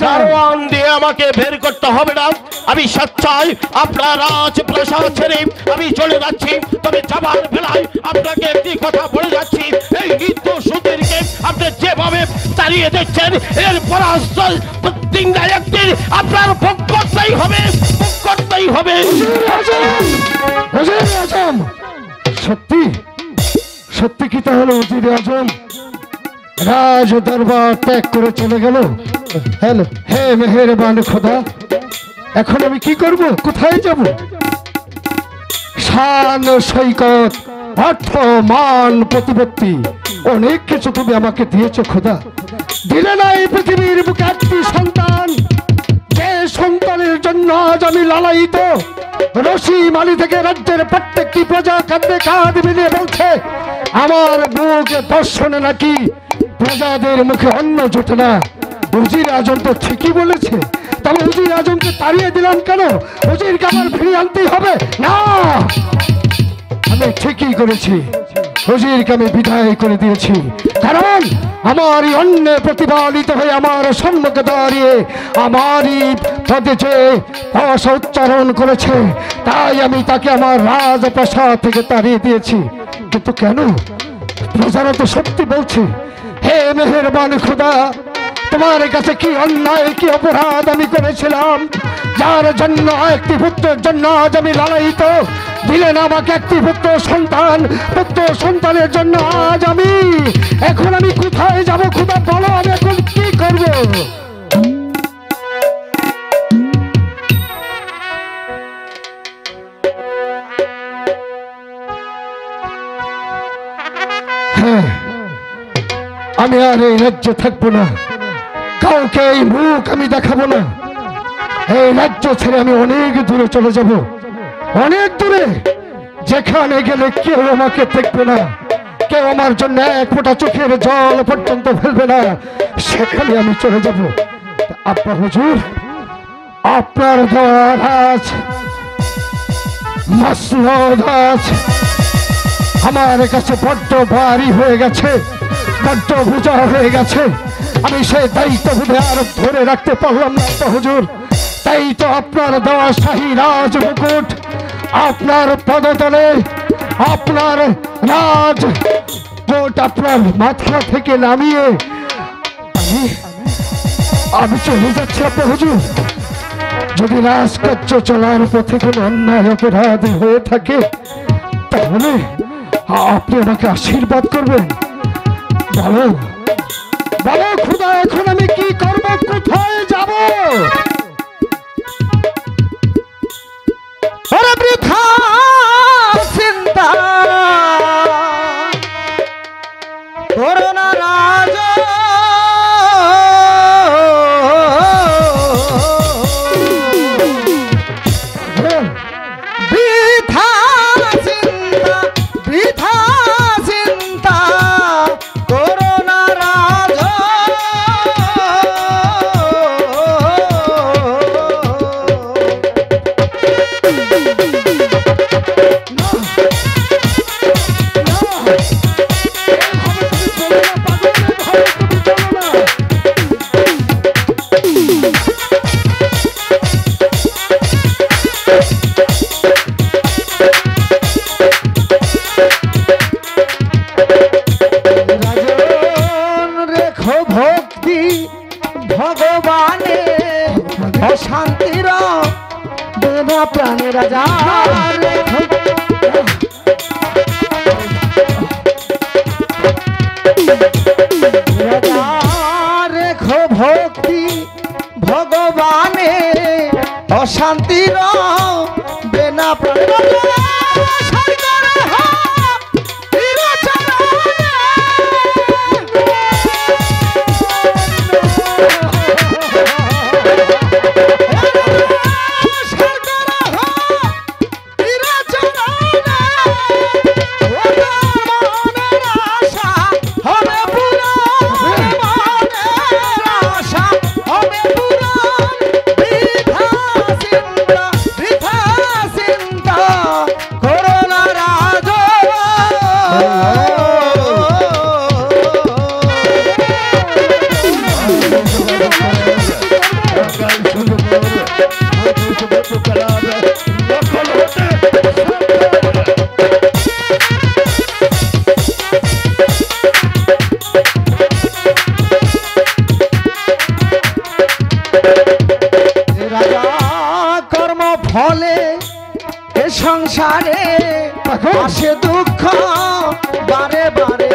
দারোয়ান দিয়ে আমাকে বের করতে হবে না, আমি স্বেচ্ছায় আপনার রাজপ্রাসাদ ছেড়ে আমি চলে যাচ্ছি। তবে যাবার বেলায় আপনাকে একটি কথা বলে যাচ্ছি, এই নিত্য সুন্দরীকে আপনি যেভাবে তাড়িয়ে দিচ্ছেন এর পরাজয় প্রতিজ্ঞা একদিন আপনার ভোগ করতেই হবে, ভোগ করতেই হবে। সত্যি সত্যি কি তাহলে উজির আজম রাজ দরবার ত্যাগ করে চলে গেল? হ্যালো, হে মেহেরবান খোদা, এখন আমি কি করব? কোথায় যাব? শান সৈকত, অর্থ, মান, প্রতিপত্তি অনেক কিছু তুমি আমাকে দিয়েছো খোদা। দিলে না এই পৃথিবীর বুকে একটি সন্তান, যে সন্তানের জন্য আজ আমি লালায়িত। রশি মালি থেকে রাজ্যের প্রত্যেকটি প্রজা কাঁদে কাঁধ মিলিয়ে বলছে আমার বুকে দর্শনে নাকি প্রজাদের মুখে অন্ন জোটে না। উজির আজম তো ঠিকই বলেছে, তাহলে উজির আজমকে তাড়িয়ে দিলাম কেন? উজিরকে আমার ফিরিয়ে আনতেই হবে না? আমি ঠিকই করেছি, উজিরকে আমি বিদায় করে দিয়েছি, কারণ আমারই অন্য প্রতিপালিত হয়ে আমার সম্মুখে দাঁড়িয়ে আমারই পদে যে ভাষা উচ্চারণ করেছে, তাই আমি তাকে আমার রাজপ্রাসাদ থেকে তাড়িয়ে দিয়েছি। কিন্তু কেন? প্রজারা তো সত্যি বলছে। হে মেহেরবান খোদা, তোমার কাছে কি অন্যায়, কি অপরাধ আমি করেছিলাম যার জন্য একটি পুত্রের জন্য আজ আমি লালায়িত? দিলেন আমাকে একটি পুত্র সন্তান, পুত্র সন্তানের জন্য আজ আমি, এখন আমি কোথায় যাব খোদা বলো, আমি এখন কি করব? হ্যাঁ, আমি আর এই রাজ্যে থাকবো না, কাউকে এই মুখ আমি দেখাবো না। এই রাজ্য ছেড়ে আমি অনেক দূরে চলে যাব, অনেক দূরে, যেখানে গেলে কেউ আমাকে দেখবে না, কেউ আমার জন্য এক ফোঁটা চোখের জল পর্যন্ত ফেলবে না, সেখানে আমি চলে যাব। আব্বা হুজুর, আপনার দেওয়া রাজ মাসনদ আজ আমার কাছে বড্ড ভারী হয়ে গেছে, বড্ড বোঝা হয়ে গেছে। আমি সেই দায়িত্ব বুঝে আর ধরে রাখতে পারলাম না আব্বা হুজুর। তাই তো আপনার দেওয়া শাহী রাজ মুকুট আপনার পদতলে, আপনার রাজ কোট আপনার মাথা থেকে নামিয়ে আমি চলে যাচ্ছি আব্বা হুজুর। যদি রাজকার্য চলার পথে কোনো অন্যায় অপরাধ হয়ে থাকে তাহলে আপনি আমাকে আশীর্বাদ করবেন। বলো বলো খোদা, এখন আমি কি করব, কোথায় যাব? ওরে বৃথা চিন্তা করো না রাজ, বৃথা চিন্তা, বৃথা চিন্তা করো না রাজ। ভগবানে অশান্তির দেবা প্রাণে রাজা বেনা প্রাণ ফলে এ সংসারে আসে দুঃখ বারে বারে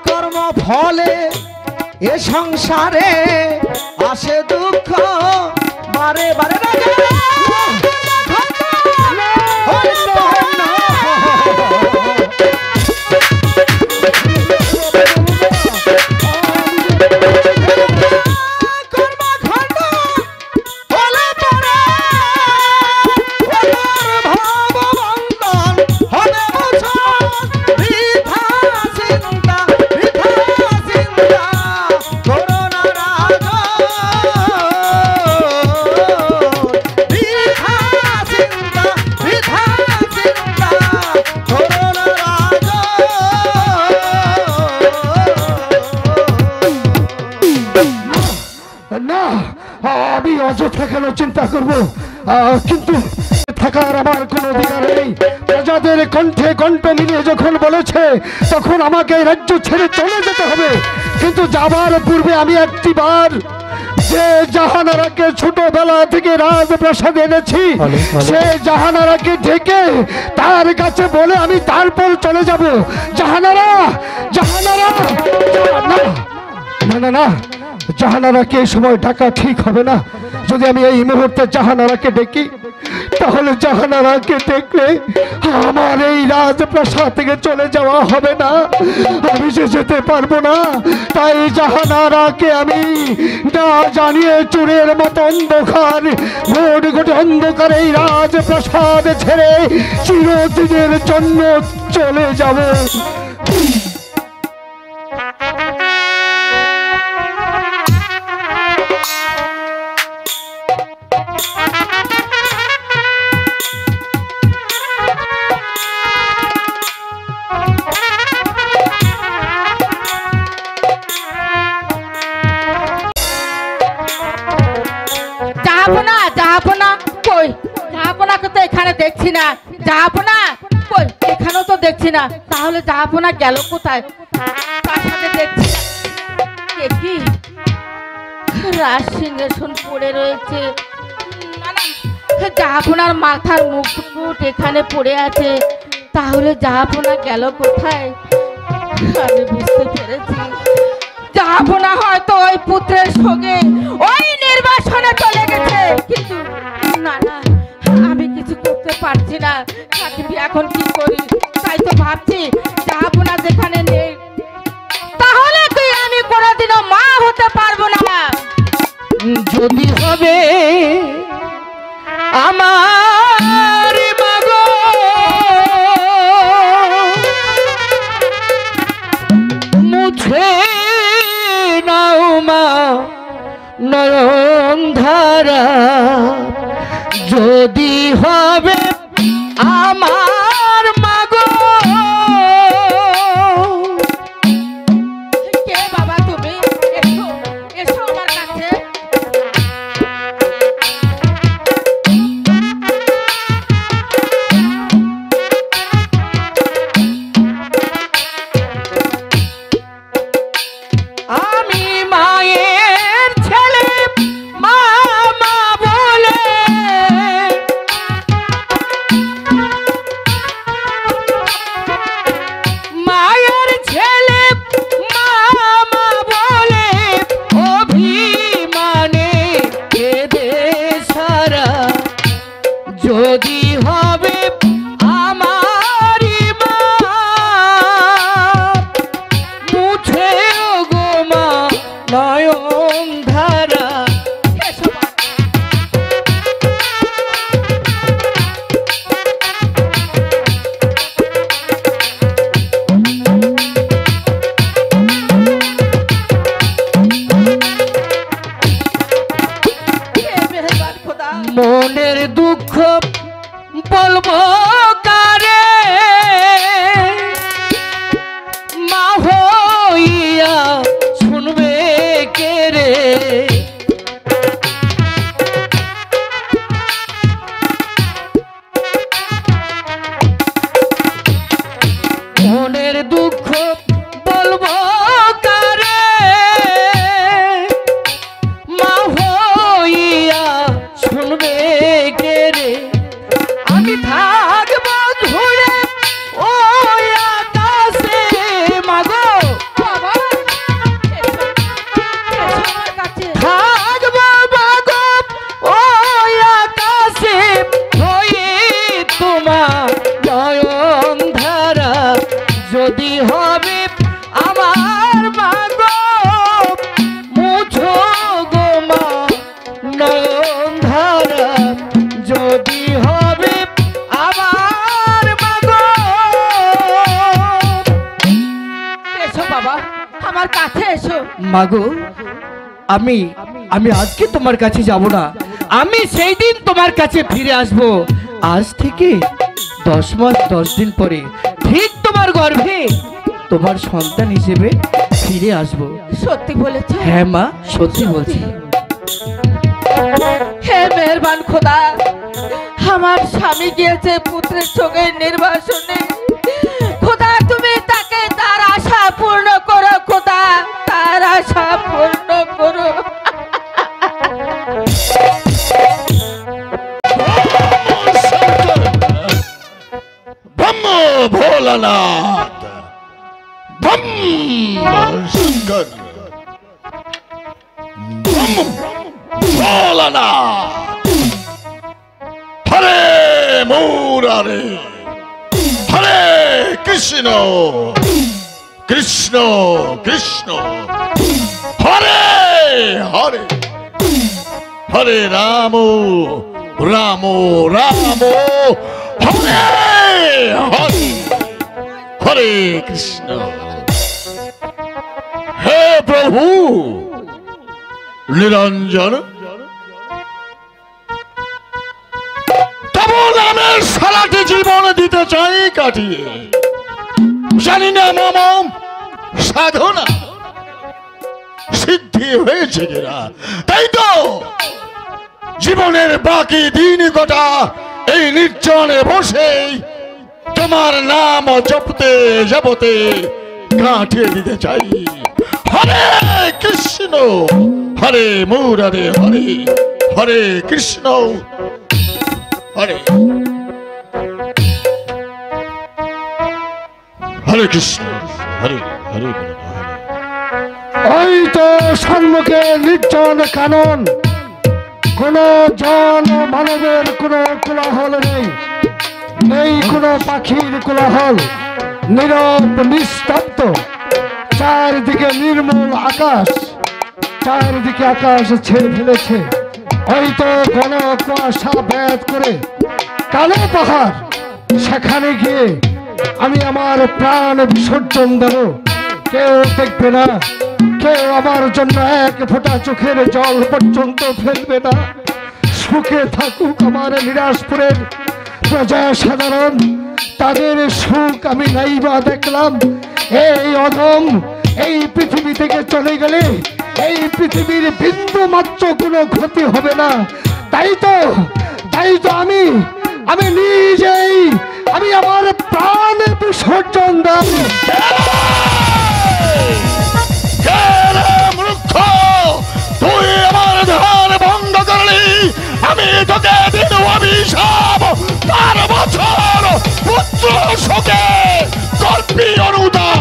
কর্ম ফলে এ সংসারে আসে দুঃখ বারে বারে আমি অযথা কেন চিন্তা করব কিন্তু থাকার আমার কোনো অধিকার নেই প্রজাদের কণ্ঠে কণ্ঠ মিলিয়ে যখন বলেছে তখন আমাকে এই রাজ্য ছেড়ে চলে যেতে হবে কিন্তু যাবার পূর্বে আমি একটিবার যে জাহানারাকে ছোটবেলা থেকে রাজপ্রাসাদে এনেছি সে জাহানারাকে ডেকে তার কাছে বলে আমি তারপর চলে যাব জাহানারা জাহানারা না না না জাহানারাকে এই সময় ডাকা ঠিক হবে না যদি আমি এই মুহূর্তে জাহানারাকে ডেকি তাহলে জাহানারাকে ডেকলে আমার এই রাজপ্রাসাদ থেকে চলে যাওয়া হবে না আমি যে যেতে পারবো না তাই জাহানারাকে আমি না জানিয়ে চোরের মতো অন্ধকার ঘোট ঘোট অন্ধকার এই রাজপ্রাসাদ ছেড়ে চিরদিনের জন্য চলে যাব দেখছি না জাহাপনা কই এখানেও তো দেখছি না তাহলে জাহাপনা গেল কোথায় তার সাথে দেখছি কি রাজ সিংহাসন পড়ে রয়েছে না না জাহাপনার মাথার মুকুট এখানে পড়ে আছে তাহলে জাহাপনা গেল কোথায় আমি বুঝতে পেরেছি জাহাপনা হয়তো ওই পুত্রের সঙ্গে ওই নির্বাসনে চলে গেছে কিন্তু না না আমি কিছু করতে পারছি না এখন কি করি তাই তো ভাবছি জাহাপনা যেখানে নেই তাহলে তুই আমি কোনোদিনও মা হতে পারবো না যদি হবে আমার মাগো মুছে নাও মা নয়ন ধারা যদি হবে আমার মাগো কে বাবা তুমি এসো এসো আমার কাছে আমি মায়ের ছেলে মামা বলে যদি হবে আমারি মা মুছে গো মা নয়ন ধারা। মনের দুঃখ বলবো কারে মা হইয়া শুনবে কে রে। মনের দুঃখ বলবো কারে মা হইয়া শুনবে কে রে। আমি থাকবো ধরে ওই আকাশে মাগো থাকবো মাগো ওই আকাশে হয়ে তোমার নয়ন ধারা। যদি হবে আমার মাগো মুছো গো মা নয়ন ধারা। যদি হবে আমার মাগো। এসো বাবা আমার কাছে এসো। মাগো আমি আজকে তোমার কাছে যাব না, আমি সেই দিন তোমার কাছে ফিরে আসব। আজ থেকে 10 মাস 10 দিন পরে ঠিক তোমার গর্ভে তোমার সন্তান হিসেবে ফিরে আসব। সত্যি বলেছো? হ্যাঁ মা সত্যি বলছি। হে মেহেরবান খোদা, আমার স্বামী গিয়েছে পুত্রের সঙ্গে নির্বাসনে। খোদা তুমি তাকে তার আশা পূর্ণ করো, খোদা তার আশা পূর্ণ করো। ব্রহ্ম ভোলানাথ, ব্রহ্ম শঙ্কর, ব্রহ্ম ভোলানাথ। হরে মুরারে, হরে কৃষ্ণ কৃষ্ণ কৃষ্ণ, হরে হরে, হরে রাম রাম রাম, হরে হরে, হরে কৃষ্ণ। হে প্রভু নিরঞ্জন, তব নামের সারাটি জীবন দিতে চাই কাটিয়ে। জানি না মাম সাধনা সিদ্ধি হয়েছে কিনা, তাই তো জীবনের বাকি দিন কটা এই নির্জনে বসে তোমার নাম জপতে জপতে কাটিয়ে দিতে চাই। হরে কৃষ্ণ, হরে মুরারে, হরে হরে কৃষ্ণ, হরে হরে কৃষ্ণ, হরে হরে। ওই তো সম্মুখে নির্জন কানন, কোন জন মানবের কোন কোলাহল নেই, নেই কোন পাখির কোলাহল, নীরব নিস্তব্ধ, চারিদিকে নির্মল আকাশ, চারিদিকে আকাশ ছেয়ে ফেলেছে। হয়তো ঘন কুয়াশা ভেদ করে কালো পাহাড়, সেখানে গিয়ে আমি আমার প্রাণ বিসর্জন দেব। কেউ দেখবে না, কেউ আমার জন্য এক ফোঁটা চোখের জল পর্যন্ত ফেলবে না। সুখে থাকুক আমার নিরাশপুরের প্রজা সাধারণ, তাদের সুখ আমি নাইবা দেখলাম। এই অধম এই পৃথিবী থেকে চলে গেলে এই পৃথিবীর বিন্দু মাত্র কোনো ক্ষতি হবে না। তাই তো আমি নিজেই আমি আমার প্রাণ বিসর্জন দেব। মূর্খ, তুই আমার ধার বন্ধ করলি, আমি তোকে দিন অভিশাপ। 12 বছর পুত্র শোকে করবি অনুদান।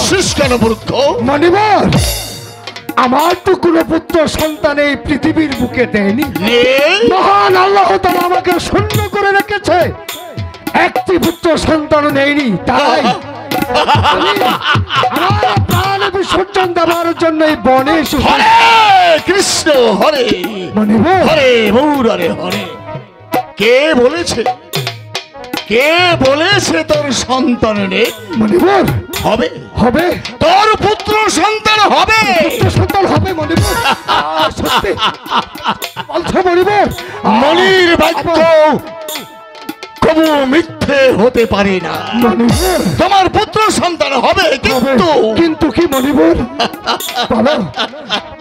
হাসিস কেন মূর্খ? মণিবর, আমার তো কোনো পুত্র সন্তান এই পৃথিবীর বুকে দেয়নি। নেই? মহান আল্লাহ তাআলা আমাকে শূন্য করে রেখেছে, একটি পুত্র সন্তান নেয়নি। তাই আমি আমার প্রাণ বিসর্জন দেওয়ার জন্য এই বনে এসেছি। হরে কৃষ্ণ হরে মণিবর, হরে মুরারে হরে। কে বলেছে, কে বলেছে তোর সন্তান নেই? মণিবর, হবে হবে তোর পুত্র সন্তান হবে। পুত্র সন্তান হবে মণিবর। সত্যি বলছো মণিবর? মনির বাক্য কবু মিথ্যে হতে পারে না। মণিবর, তোমার পুত্র সন্তান হবে, হবে। কিন্তু কিন্তু কি মণিবর? বলো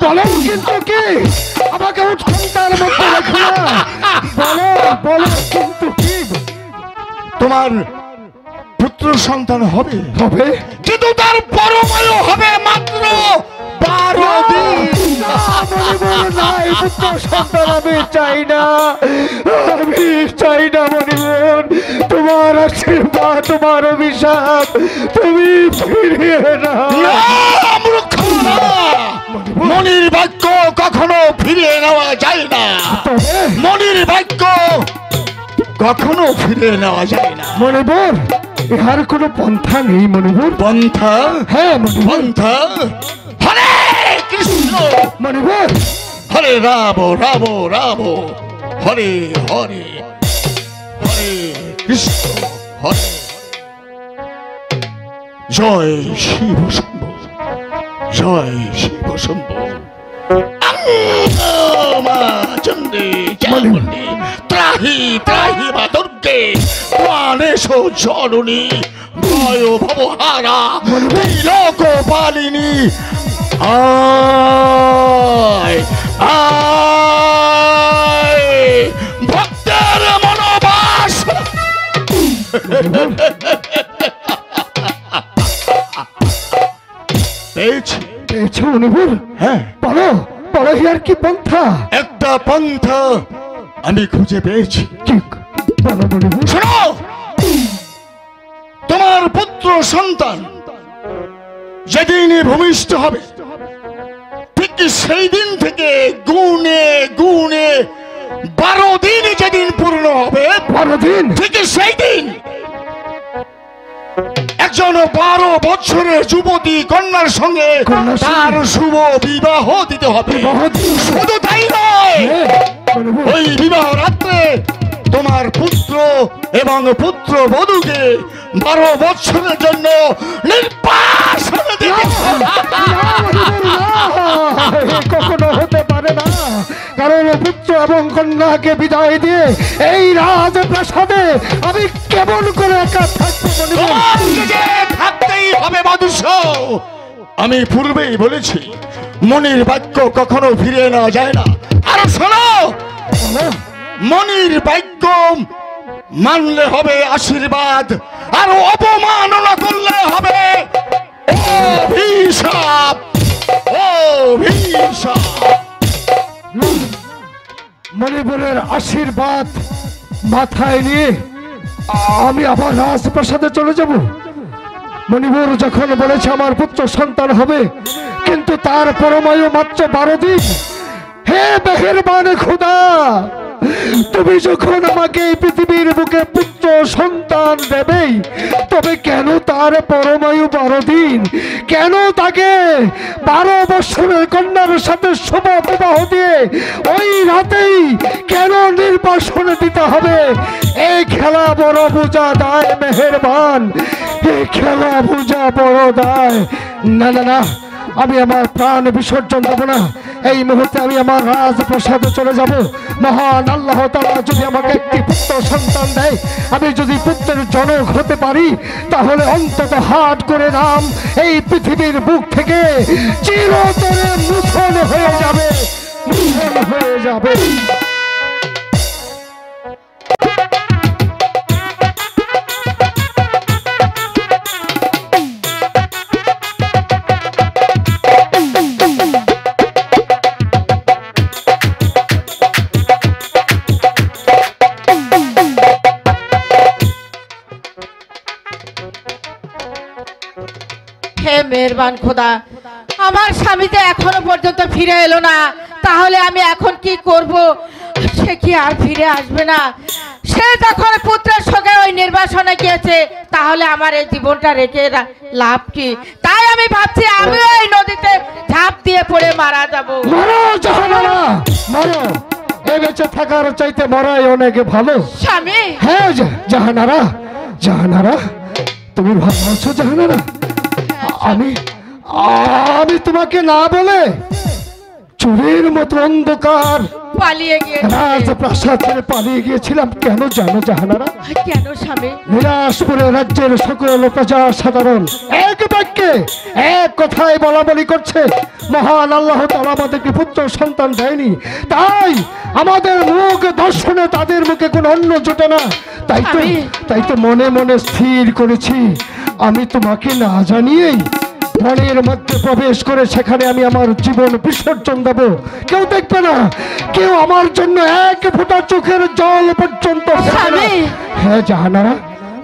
বলো, কিন্তু কি? আমাকে উৎকণ্ঠার মধ্যে রেখো না। বলো বলো, কিন্তু কি? তোমার পুত্র সন্তান হবে, হবে কিন্তু তার পরমায়ু হবে মাত্র 12 দিন। না, মণিবর, না, এই পুত্র সন্তান আমি চাই না, আমি চাই না মণিবর। তোমার আশীর্বাদ, তোমার অভিশাপ, তুমি ফিরিয়ে নাও। না, মূর্খ না। মনির বাক্য কখনো ফিরিয়ে নেওয়া যায় না। তবে মনির বাক্য কখনো ফিরিয়ে নেওয়া যায় না। মণিবর, ইহার কোনো পন্থা নেই মণিবর? পন্থা? হ্যাঁ মণিবর। পন্থা? হরে কৃষ্ণ মণিবর, হরে রাম রাম রাম হরে হরে হরে কৃষ্ণ হরে। জয় শিব শম্ভু, জয় শিব শম্ভু। মা চণ্ডী চামুণ্ডী ত্রাহি ত্রাহি মা দুর্গে প্রাণেশো জননী ভয় ভবহারা ত্রিলোক পালিনী। আয় আয় ভক্তের মনোবাস। পেয়েছি, পেয়েছো মণিবর? হ্যাঁ, বলো বলো, ইহার কি পন্থা? একটা পন্থা আমি খুঁজে পেয়েছি। ঠিক বলো মণিবর। শোনো, তোমার পুত্র সন্তান যেদিন ভূমিষ্ঠ হবে, ঠিক সেই দিন থেকে গুণে গুণে 12 দিন যেদিন পূর্ণ হবে, 12 দিন? ঠিক সেই দিন একজন 12 বছরের যুবতী কন্যার সঙ্গে কন্যার সঙ্গে? তার শুভ বিবাহ দিতে হবে। শুধু তাই নয়, হ্যাঁ, মণিবর। ওই বিবাহ রাত্রে তোমার পুত্র এবং পুত্র বধূকে 12 বছরের জন্য নির্বাসনে দিতে হবে। না, মণিবর, না, এ কখনো হতে পারে না। কারণ পুত্র এবং কন্যাকে বিদায় দিয়ে এই রাজপ্রাসাদে আমি কেমন করে একা থাকবো মণিবর? তোমাকে যে থাকতেই হবে মধুস। আমি পূর্বেই বলেছি, মনির বাক্য কখনো ফিরিয়ে নেওয়া যায় না। আর শোনো, মনির বাক্য মানলে হবে আশীর্বাদ, আর অপমাননা করলে হবে অভিশাপ। অভিশাপ। মণিপুরের আশীর্বাদ মাথায় নিয়ে আমি আবার রাজপ্রাসাদে চলে যাব। মণিপুর যখন বলেছে আমার পুত্র সন্তান হবে, কিন্তু তার পরমায়ু মাত্র 12 দিন। হে মেহেরবান খোদা, তুমি যখন আমাকে এই পৃথিবীর বুকে পুত্র সন্তান দেবেই, তবে কেন তার পরমায়ু 12 দিন? কেন তাকে 12 বছরের কন্যার সাথে শুভ বিবাহ দিয়ে ওই রাতেই কেন নির্বাসনে দিতে হবে? এই খেলা বড় বোঝা দায় মেহেরবান, এই খেলা বোঝা বড় দায়। না না না, আমি আমার প্রাণ বিসর্জন দেব না। এই মুহূর্তে আমি আমার রাজপ্রাসাদে চলে যাব। মহান আল্লাহ তাআলা যদি আমাকে একটি পুত্র সন্তান দেয়, আমি যদি পুত্রের জনক হতে পারি, তাহলে অন্তত হাট করে নাম এই পৃথিবীর বুক থেকে চিরতরে মুছন হয়ে যাবে, মুছন হয়ে যাবে। হে মেহেরবান খোদা, আমার স্বামী যে এখনো পর্যন্ত ফিরে এলো না, তাহলে আমি এখন কি করব? সে কি আর ফিরে আসবে না? সে যখন পুত্রের সঙ্গে ওই নির্বাসনে গিয়েছে, তাহলে আমার এই জীবনটা রেখে লাভ কি? তাই আমি ভাবছি আমি ওই নদীতে ঝাঁপ দিয়ে পড়ে মারা যাব। মরো জাহানারা, মরো। এই বেঁচে থাকার চাইতে মরাই অনেক ভালো। স্বামী, হ্যাঁ জাহানারা, জাহানারা, তুমি ভালো আছো জাহানারা? আমি আমি তোমাকে না বলে চোরের মতো অন্ধকার পালিয়ে গিয়েছে। রাজপ্রাসাদ ছেড়ে পালিয়ে গিয়েছিলাম। কেন জানো জাহানারা? কেন স্বামী? বিলাসপুরে রাজ্যের সকল প্রজা সাধারণ এক বাক্যে এক কথায় বলা বলি করছে, মহান আল্লাহ তাআলা আমাদেরকে পুত্র সন্তান দেয়নি, তাই আমাদের মুখ দর্শনে তাদের মুখে কোনো অন্ন জোটে না। তাই তো মনে মনে স্থির করেছি আমি তোমাকে না জানিয়েই বনের মধ্যে প্রবেশ করে সেখানে আমি আমার জীবন বিসর্জন দেব। কেউ দেখবে না, কেউ আমার জন্য এক ফোঁটা চোখের জল পর্যন্ত ফেলবে না। হ্যাঁ জাহানারা,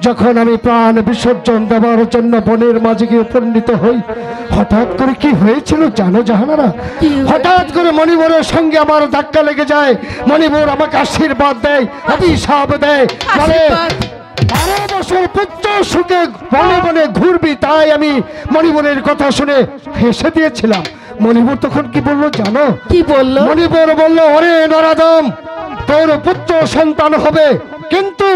যখন আমি প্রাণ বিসর্জন দেওয়ার জন্য বনের মাঝে গিয়ে উপনীত হই, হঠাৎ করে কি হয়েছিল জানো জাহানারা? হঠাৎ করে মণিবরের সঙ্গে আমার ধাক্কা লেগে যায়। মণিবর আমাকে আশীর্বাদ দেয়, অভিশাপ দেয়, বলে 12 বছর পুত্র সুখে বনে বনে ঘুরবি। তাই আমি মণিবরের কথা শুনে হেসে দিয়েছিলাম। মণিবর তখন কি বললো জানো? কি বললো? মণিবর বলল, ওরে নরাদম, তোর পুত্র সন্তান হবে, কিন্তু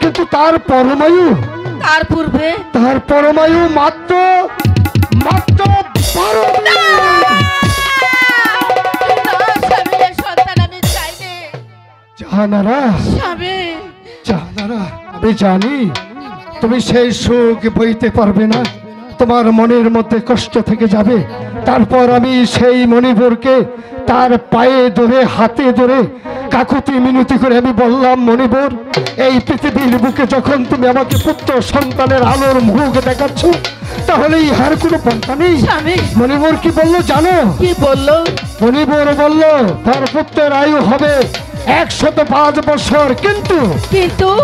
কিন্তু তার পরমায়ু, তার পূর্বে তার পরমায়ু মাত্র 12 দিন। জাহানারা, জাহানারা, আমি জানি তুমি সেই সুখ বইতে পারবে না, তোমার মনের মধ্যে কষ্ট থেকে যাবে। তারপর আমি সেই মণিবরকে তার পায়ে ধরে হাতে ধরে কাকুতি মিনতি করে আমি বললাম, মণিবর, এই পৃথিবীর বুকে যখন তুমি আমাকে পুত্র সন্তানের আলোর মুখ দেখাচ্ছ, তাহলে ইহার কোনো পন্থা নেই। মণিবর কি বললো জানো? কি বললো? মণিবর বলল তার পুত্রের আয়ু হবে 105 বছর, কিন্তু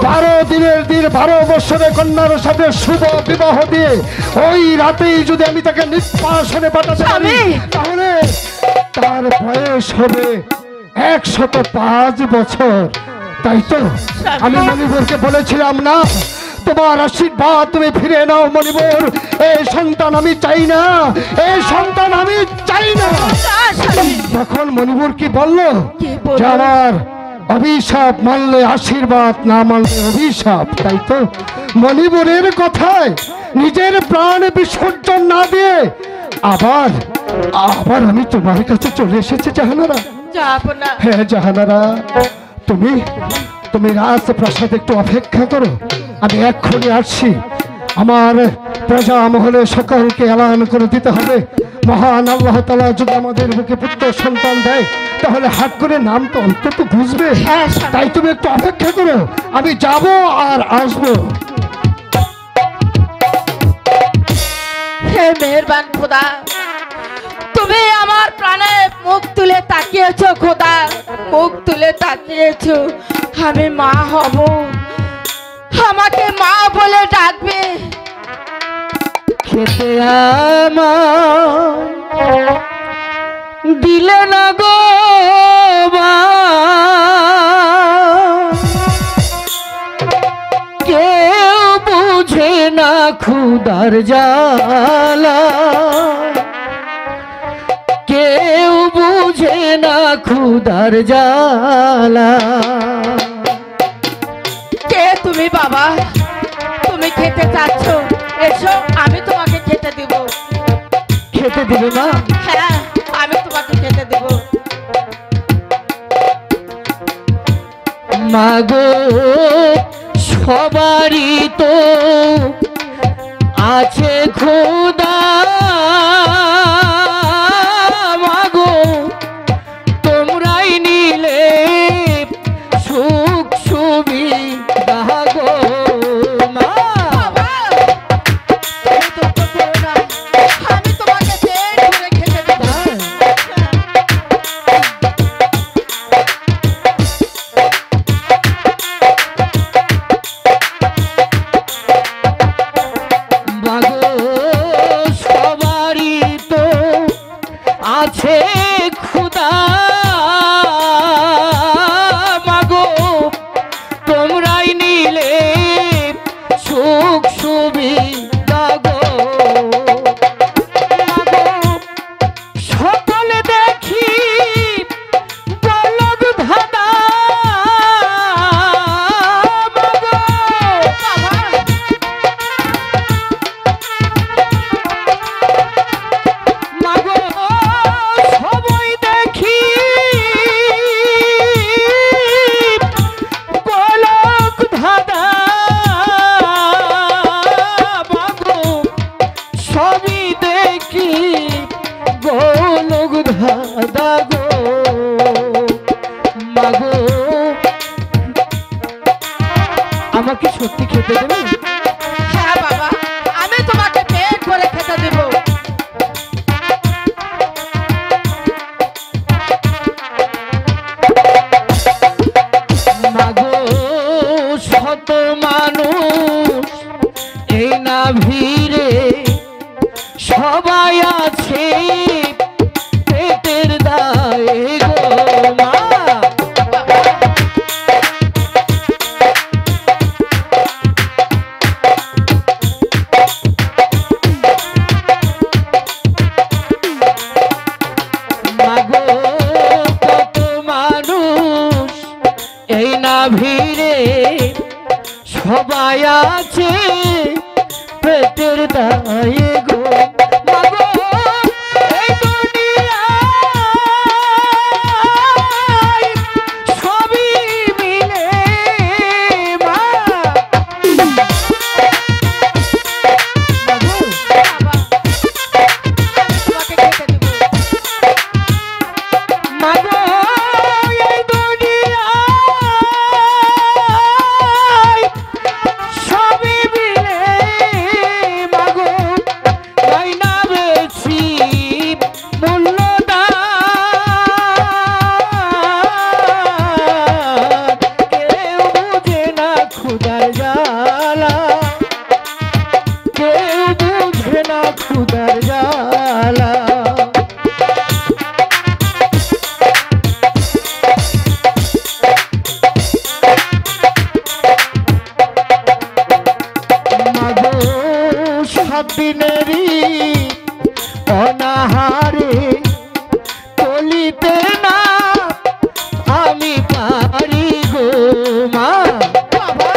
12 দিনের দিন 12 বছরের কন্যার সাথে শুভ বিবাহ দিয়ে ওই রাতেই যদি আমি তাকে নিষ্পাশনে পাঠাতে পারি, তাহলে তার বয়স হবে 105 বছর। তাই তো আমি মণিবরকে বলেছিলাম, না, তোমার আশীর্বাদ তুমি ফিরে নাও মণিবর, এই সন্তান আমি চাই না, এই সন্তান আমি চাই না। তখন মণিবর কি বললো? যে আমার অভিশাপ মানলে আশীর্বাদ, না মানলে অভিশাপ। তাই তো মণিবরের কথায় নিজের প্রাণ বিসর্জন না দিয়ে আবার আমি তোমার কাছে চলে এসেছি জাহানারা। হ্যাঁ জাহানারা, তুমি রাজপ্রাসাদ একটু অপেক্ষা করো, আমি এক্ষুনি আসছি। আমার প্রজা মহলে সকলকে এলান করে দিতে হবে, মহান আল্লাহ তাআলা যদি আমাদের বুকে পুত্র সন্তান দেয়, তাহলে হাত করে নাম তো অন্তত বুঝবে। তাই তুমি একটু অপেক্ষা করো, আমি যাব আর আসবো। হে মেহেরবান খোদা, তুমি আমার প্রাণে মুখ তুলে তাকিয়েছো খোদা, মুখ তুলে তাকিয়েছো। আমি মা হব, আমাকে মা বলে ডাকবে। খেতে আমার দিলে না গো মা, কেউ বুঝে না ক্ষুধার জ্বালা, কেউ বুঝে না ক্ষুধার জ্বালা। কে তুমি বাবা? তুমি খেতে চাচ্ছ? এসো, আমি তোমাকে খেতে দিব। খেতে দিবে না? হ্যাঁ, আমি তোমাকে খেতে দেব। মাগো সবারই তো আছে ক্ষুধা, মাগো তোমরাই নিলে সুখ সুবিধা গো মা। আমি তোমাকে পেট ভরে খেতে দেব। মাগো আছে খুদা মাগো তোমরাই নিলে সুখ সুবিধা গো মাগো সকলে দেখি বলগ ধাঁধা মাগো মাগো সবাই দেখি বলগ ধাঁধা মাগো সবই দেখি গোলক ধাঁধা গো মাগো আমাকে সত্যি খেতে দেবে? হ্যাঁ বাবা, আমি তোমাকে পেট ভরে খেতে দেব। মাগো শত মানুষ এই না ভিড়ে সবাই আছে পেটের দায়ে গো মা মাগো কত মানুষ এই না ভিড়ে সবাই আছে পেটের দায়ে গো মাগো এই দুনিয়ায় সবই মিলে মা মাগো বাবা, আমি তোমাকে খেতে দেব। মাগো এই দুনিয়ায় সবই মিলে মাগো তাই না বেশি মূল্যদান কেউ বুঝে না ক্ষুধার জ্বালা কেউ বুঝে না ক্ষুধার জ্বালা মাগো সাত দিনেরই অনাহারে চলিতে না আমি পারি গো মা বাবা,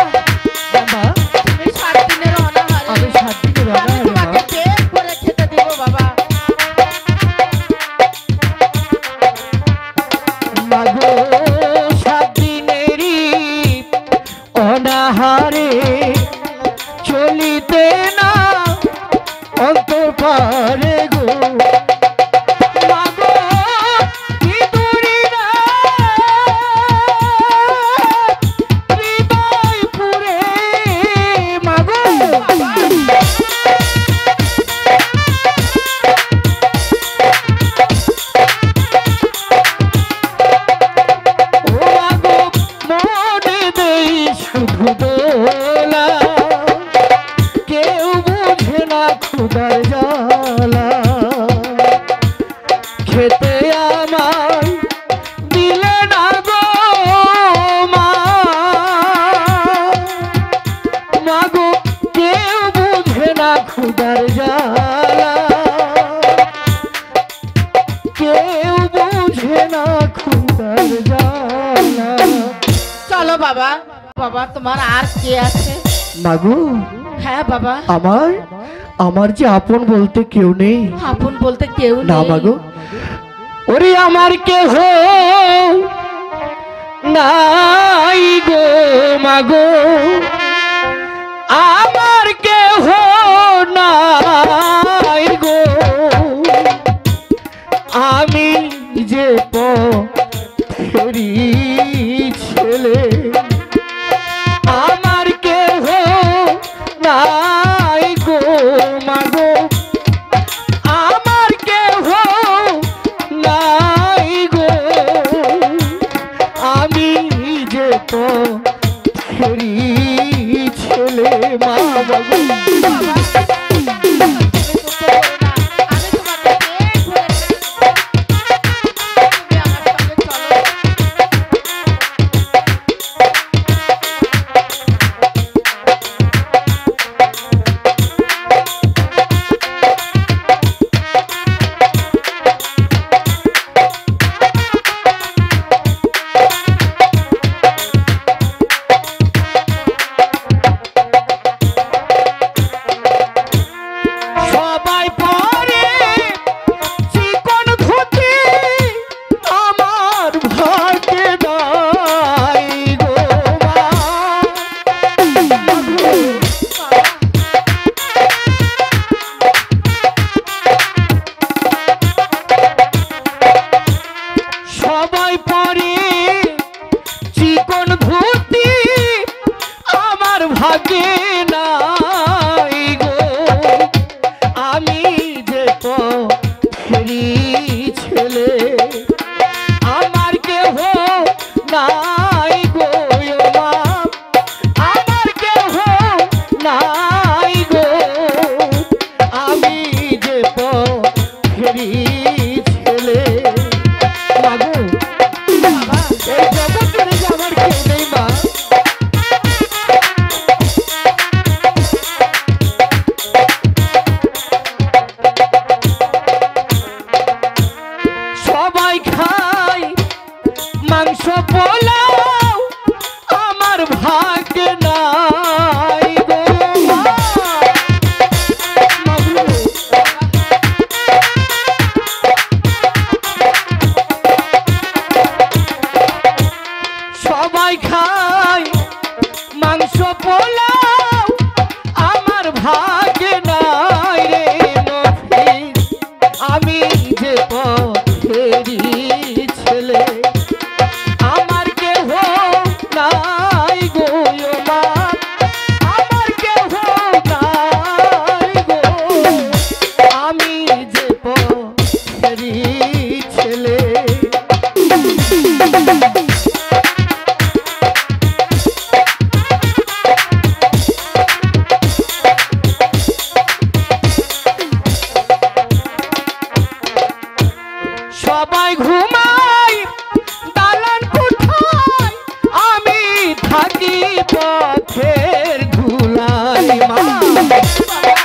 বাবা তুমি 7 দিনের অনাহারে, আমি 7 দিনের আমি অনাহারে মা তোমাকে পেট ভরে খেতে দেব বাবা। মাগো 7 দিনেরই অনাহারে চলিতে না অন্তর পারে গো মাগো কি দূরি না হৃদয় পুরে মাগো ও মাগো মনে দেই শুধু দোলা কেউ বুঝে না ক্ষুধার জ্বালা খেতে আমায় দিলে না গো মা মাগো কেউ বুঝে না ক্ষুধার জ্বালা কেউ বুঝে না ক্ষুধার জ্বালা চলো বাবা, বাবা তোমার আর কে আছে? মাগো হ্যাঁ বাবা, আমার আমার যে আপন বলতে কেউ নেই আপন বলতে কেউ না নেই। মাগো ওরে আমার কেহ নাই গো মাগো আমার কেহ নাই গো আমি যে পথেরি ছেলে আমার কেহ নাই গো মাগো আমার কেহ নাই গো আমি যে পথেরি ছেলে মা বাবু তুমি তো আমি যে পথেরই ছেলে আমার কেহ নাই গো মা আমার কেহ নাই গো আমি যে পথেরই ছেলে সবাই ঘুমাই দালান কোঠায় আমি থাকি পথের ধুলাই মা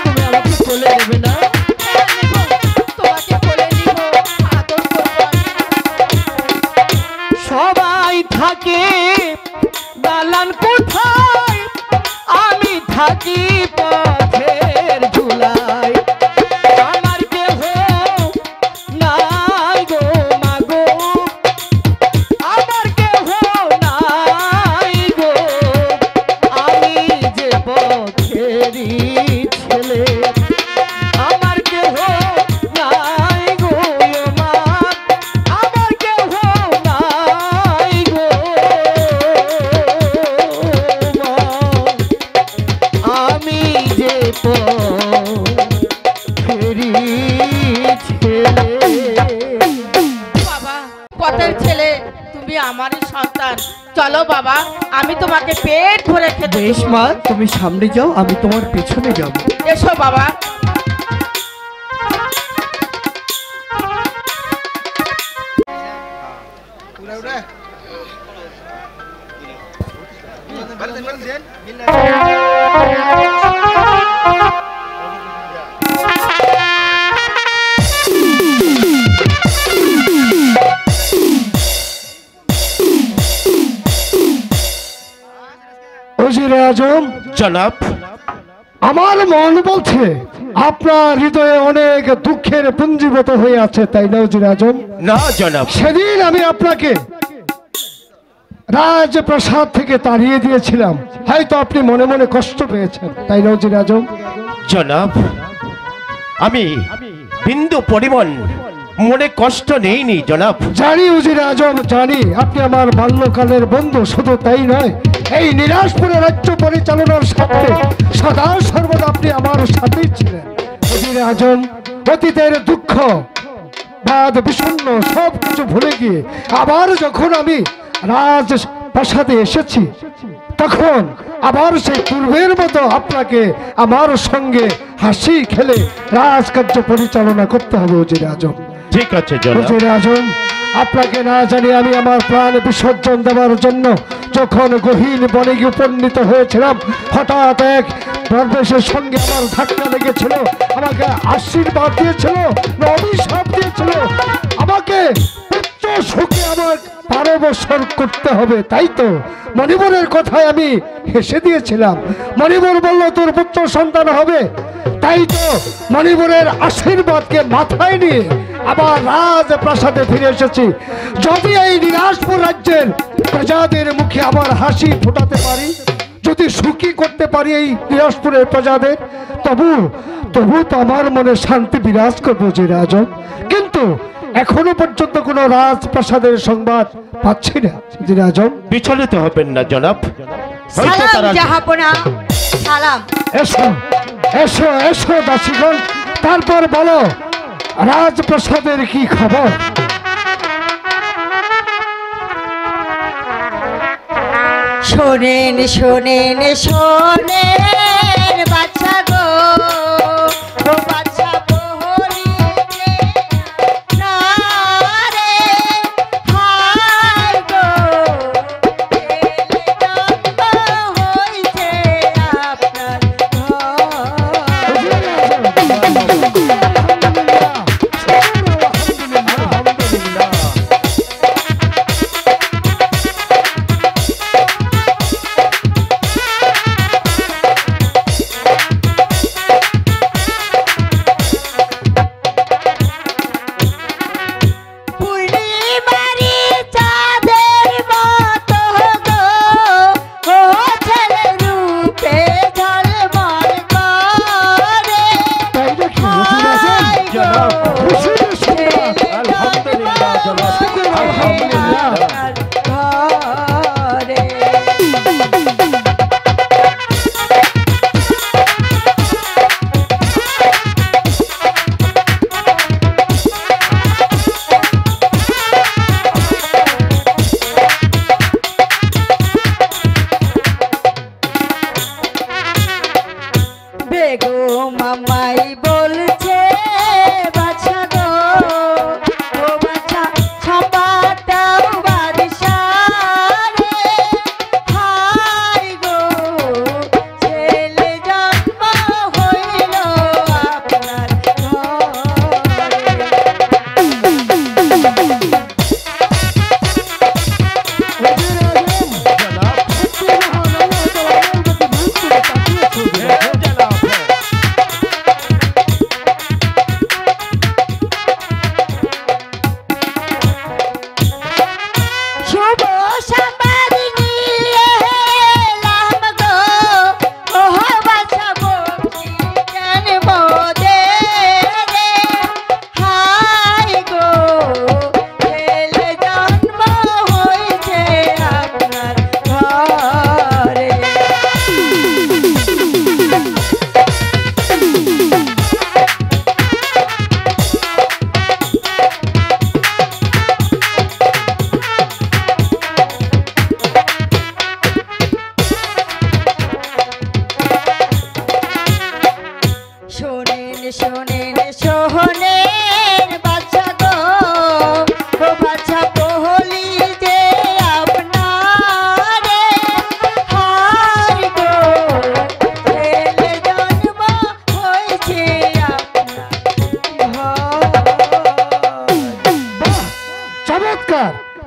তুমি আমাকে কোলে নেবে না তোমাকে বলে দিব আদর করবো সবাই থাকে দালান কোঠায় আমি থাকি পথের ধুলাই আমার কেহ নাই গো মা গো আমার কেহ নাই গো আমি যে পথেরই ছেলে আমার কেহ নাই গো মা আমার কেহ নাই গো মা আমি যে পথেরই ছেলে বাবা পথের ছেলে তুমি আমারই সন্তান চলো বাবা আমি তোমাকে পেট ভরে খেতে বেশ মা তুমি সামনে যাও আমি তোমার পেছনে যাব এসো বাবা ওজিরে আজম, জনাব আমার মন বলছে আপনার হৃদয়ে অনেক দুঃখের পুঞ্জীভূত হয়ে আছে, তাই না ওজিরে আজম? না জনাব সেদিন আমি আপনাকে রাজপ্রাসাদ থেকে তাড়িয়ে দিয়েছিলাম, হয়তো আপনি মনে মনে কষ্ট পেয়েছেন, তাই না ওজিরে আজম? জনাব আমি বিন্দু পরিমাণ মনে কষ্ট নেইনি জনাব। জানি উজিরে আজম জানি, আপনি আমার বাল্যকালের বন্ধু, শুধু তাই নয় এই নিরাজপুরে রাজ্য পরিচালনার সাথে সদা সর্বদা আপনি আমার সাথেই ছিলেন। উজিরে আজম অতীতের দুঃখ বাদ বিষণ্ণ সব কিছু ভুলে গিয়ে আবার যখন আমি রাজপ্রাসাদে এসেছি তখন আবার সেই পূর্বের মতো আপনাকে আমার সঙ্গে হাসি খেলে রাজকার্য পরিচালনা করতে হবে উজিরে আজম। ঠিক আছে জনাব। উজিরে আজম আপনাকে না জানি আমি আমার প্রাণ বিসর্জন দেওয়ার জন্য যখন গহীন বনে গিয়ে উপনীত হয়েছিলাম, হঠাৎ এক দরবেশের সঙ্গে আমার ধাক্কা লেগেছিল, আমাকে আশীর্বাদ দিয়েছিল, অভিশাপ দিয়েছিল, আমাকে পুত্র সুখে আমার 12 বছর করতে হবে। তাই তো মণিবরের কথায় আমি হেসে দিয়েছিলাম, মণিবর বলল তোর পুত্র সন্তান হবে, তাই তো মণিবরের আশীর্বাদকে মাথায় নিয়ে আবার রাজপ্রাসাদে ফিরে এসেছি। যদি এই নিরাজপুর রাজ্যের প্রজাদের মুখে আবার হাসি ফোটাতে পারি, যদি সুখী করতে পারি এই নিরাজপুরের প্রজাদের, তবু তো আমার মনে শান্তি বিরাজ করবো উজিরে আজম। কিন্তু এখনো পর্যন্ত কোনো রাজপ্রাসাদের সংবাদ পাচ্ছি না উজিরে আজম। বিচলিত হবেন না জনাব, হয়তো সালাম তারা জাহাপনা, সালাম। এসো এসো এসো দাসীগণ, তারপর বলো রাজপ্রাসাদের কি খবর? শোনেন শোনেন শোনেন বাচ্চা গো, ও বাচ্চা বহরিতে না রে, হায় গো এলে জন্ম হইছে আপনার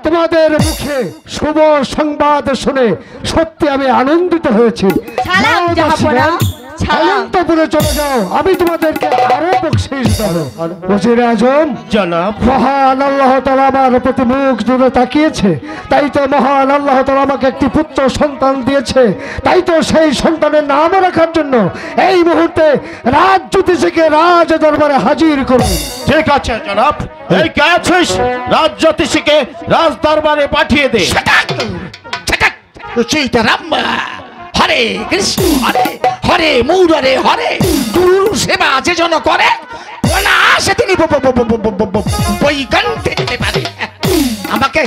তোমাদের মুখে শুভ সংবাদ শুনে সত্যি আমি আনন্দিত হয়েছি। সালাম জাহাপনা, সালাম। অনন্তপুরে চলে যাও, আমি তোমাদেরকে আরো বকশিশ দেব। ওজির আজম, জনাব। মহান আল্লাহ তাআলা আমার প্রতি মুখ জুড়ে তাকিয়েছে, তাই তো মহান আল্লাহ তাআলা আমাকে একটি পুত্র সন্তান দিয়েছে। তাই তো সেই সন্তানের নাম রাখার জন্য এই মুহূর্তে রাজ জ্যোতিষীকে রাজ দরবারে হাজির করুন। ঠিক আছে জনাব, এই কে আছিস? রাজ জ্যোতিষীকে রাজ দরবারে পাঠিয়ে দে। সীতারাম, হরে কৃষ্ণ হরে হরে মুরারে হরে, গুরু সেবা যে জন করে অনায়াসে তিনি বৈকুণ্ঠে যেতে পারে। আমাকে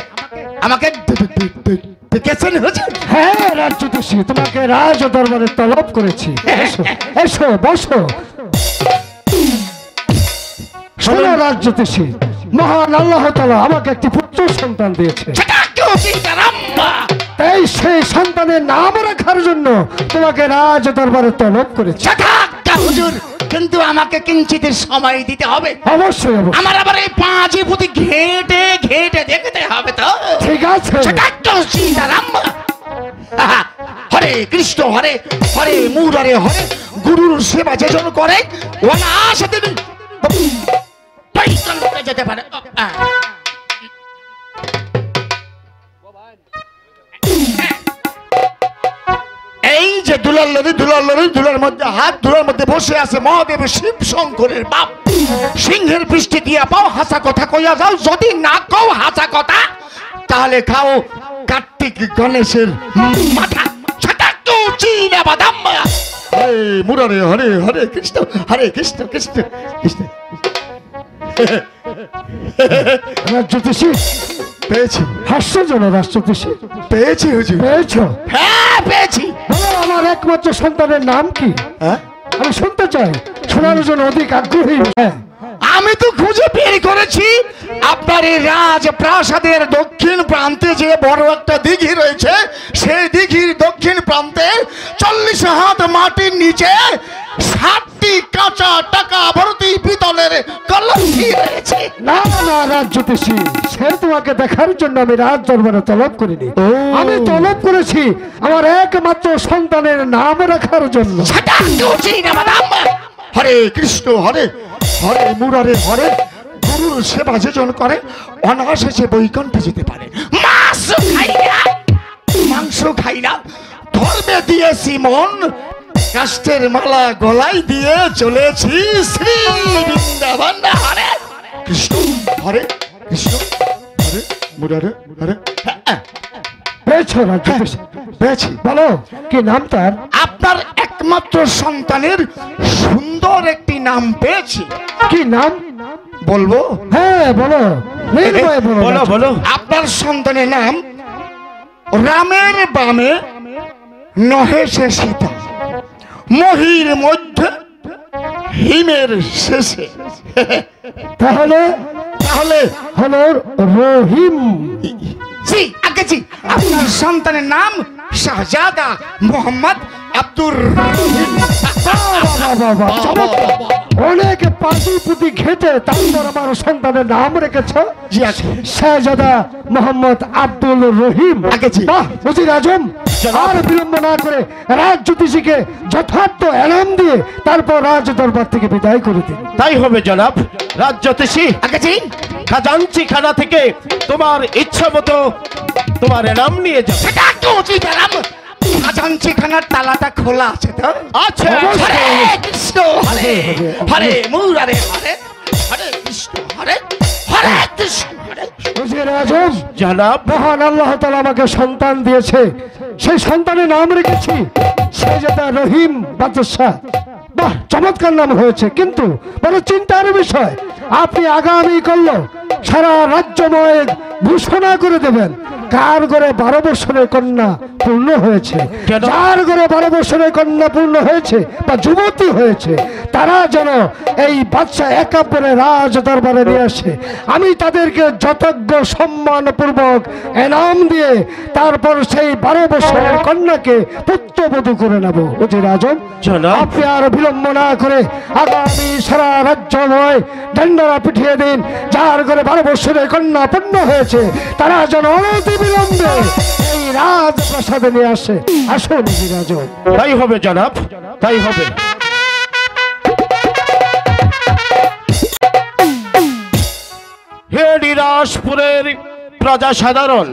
আমাকে ডেকেছেন হুজুর? হ্যাঁ রাজ জ্যোতিষী, তোমাকে রাজ দরবারে তলব করেছি। এসো এসো, বসো। শোনো রাজ জ্যোতিষী, মহান আল্লাহ তাআলা আমাকে একটি পুত্র সন্তান দিয়েছে। সীতারাম, তাই সেই সন্তানের নাম রাখার জন্য তোমাকে রাজ দরবারে তলব করেছি। হুজুর, কিন্তু আমাকে কিঞ্চিত সময় দিতে হবে। অবশ্যই অবশ্যই। আমার আবার এই পাঁচি পুঁতি ঘেটে ঘেটে দেখতে হবে তো। ঠিক আছে। সীতারাম, হরে কৃষ্ণ হরে হরে মুরারে হরে, গুরুর সেবা যে জন করে অনায়াসে তিনি বৈকুণ্ঠে যেতে পারে। এই যে দুলার লরি দুলার মধ্যে হাত, দুলার মধ্যে বসে আছে মহাদেব শিব শঙ্করের বাপ। সিংহের পৃষ্ঠে দিয়া পাও, হাসা কথা কইয়া যাও। যদি না কও হাসা কথা, তাহলে খাও কার্তিক গণেশের মাথা। বাদাম হরে মুরারে হরে হরে কৃষ্ণ হরে কৃষ্ণ কৃষ্ণ কৃষ্ণ। রাজ জ্যোতিষী পেয়েছি। হাস্যজনক রাজ জ্যোতিষী, পেয়েছি হুজুর। পেয়েছো? হ্যাঁ পেয়েছি। বলো আমার একমাত্র সন্তানের নাম কি? হ্যাঁ, আমি শুনতে চাই, শোনার জন্য অধিক আগ্রহী। হ্যাঁ, আমি তো খুঁজে বের করেছি আপনার এই রাজপ্রাসাদের দক্ষিণ প্রান্তে যে বড় একটা দিঘি রয়েছে, সেই দিঘির দক্ষিণ প্রান্তে 40 হাত মাটির নিচে 60টি কাঁচা টাকা ভর্তি পিতলের কলসি রয়েছে। না না রাজ জ্যোতিষী, সে তোমাকে দেখার জন্য আমি রাজ দরবারে তলব করিনি। আমি তলব করেছি আমার একমাত্র সন্তানের নাম রাখার জন্য। সেটা উচিত না ম্যাডাম। হরে কৃষ্ণ হরে হরে মুরারে হরে, গুরুর সেবা যে জন করে অনায়াসে সে বৈকুণ্ঠে যেতে পারে। মাংস খাই না, ধর্মে দিয়েছি মন, কাষ্টের মালা গলায় দিয়ে চলেছি শ্রী বৃন্দাবন। হরে কৃষ্ণ হরে কৃষ্ণ হরে মুরারে হরে। পেয়েছো রাজ জ্যোতিষী? পেয়েছি। বলো কি নাম তার? আপনার একমাত্র সন্তানের সুন্দর একটি নাম পেয়েছি। কি নাম বলবো? হ্যাঁ বলো, নির্ভয়ে বলো। বলো বলো। আপনার সন্তানের নাম রামের বামে নহে সে সীতা, মহির মধ্যে হিমের শেষে। তাহলে তাহলে হলো রহিম। জি আগে জি, আপনার সন্তানের নাম শাহজাদা মোহাম্মদ আব্দুর রহিম। বাবা চমৎকার, অনেক পাতি পুতি ঘেটে তারপর আমার সন্তানের নাম রেখেছ জি আছে। শাহজাদা মোহাম্মদ আব্দুল রহিম। আগে জি। বাহ ওজির আজম, আর বিলম্ব না করে রাজ জ্যোতিষীকে যথার্থ এলাম দিয়ে তারপর রাজ দরবার থেকে বিদায় করে দিন। তাই হবে জনাব। রাজ জ্যোতিষী, আগে জি। খাজাঞ্চি খানা থেকে তোমার ইচ্ছা মতো তোমার নাম নিয়ে যাও। সেটা একটু উচিত এলাম। খাজাঞ্চি খানার তালাটা খোলা আছে তো? আচ্ছা। হরে কৃষ্ণ হরে হরে মুরারে হরে হরে কৃষ্ণ হরে হরে কৃষ্ণ হরে। ওজির আজম, জনাব। মহান আল্লাহ তাআলা আমাকে সন্তান দিয়েছে, সেই সন্তানের নাম রেখেছি শাহজাদা রহিম বাদশাহ। বাহ চমৎকার নাম হয়েছে, কিন্তু বড় চিন্তার বিষয়, আপনি আগামী করলো সারা রাজ্যময় ঘোষণা করে দেবেন কার ঘরে 12 বছরের কন্যা পূর্ণ হয়েছে। কেন? যার ঘরে 12 বছরের কন্যা পূর্ণ হয়েছে বা যুবতী হয়েছে, তারা যেন এই বাচ্চা একাব্বরে রাজ দরবারে নিয়ে আসে। আমি তাদেরকে যথাযোগ্য সম্মানপূর্বক এনাম দিয়ে তারপর সেই 12 বছরের কন্যাকে পুত্রবধূ করে নেব। ওজির আজম, জনাব। আপনি আর বিলম্ব না করে আগামী সারা রাজ্যময় দণ্ডরা পিঠিয়ে দিন। যার ঘরে 12 বছরের কন্যা পূর্ণ হয়েছে, তারা যেন অনতি বিলম্বে এই রাজপ্রাসাদে নিয়ে আসে। আসুন ওজির আজম। তাই হবে জনাব, তাই হবে। হে নিরাশপুরের প্রজা সাধারণ,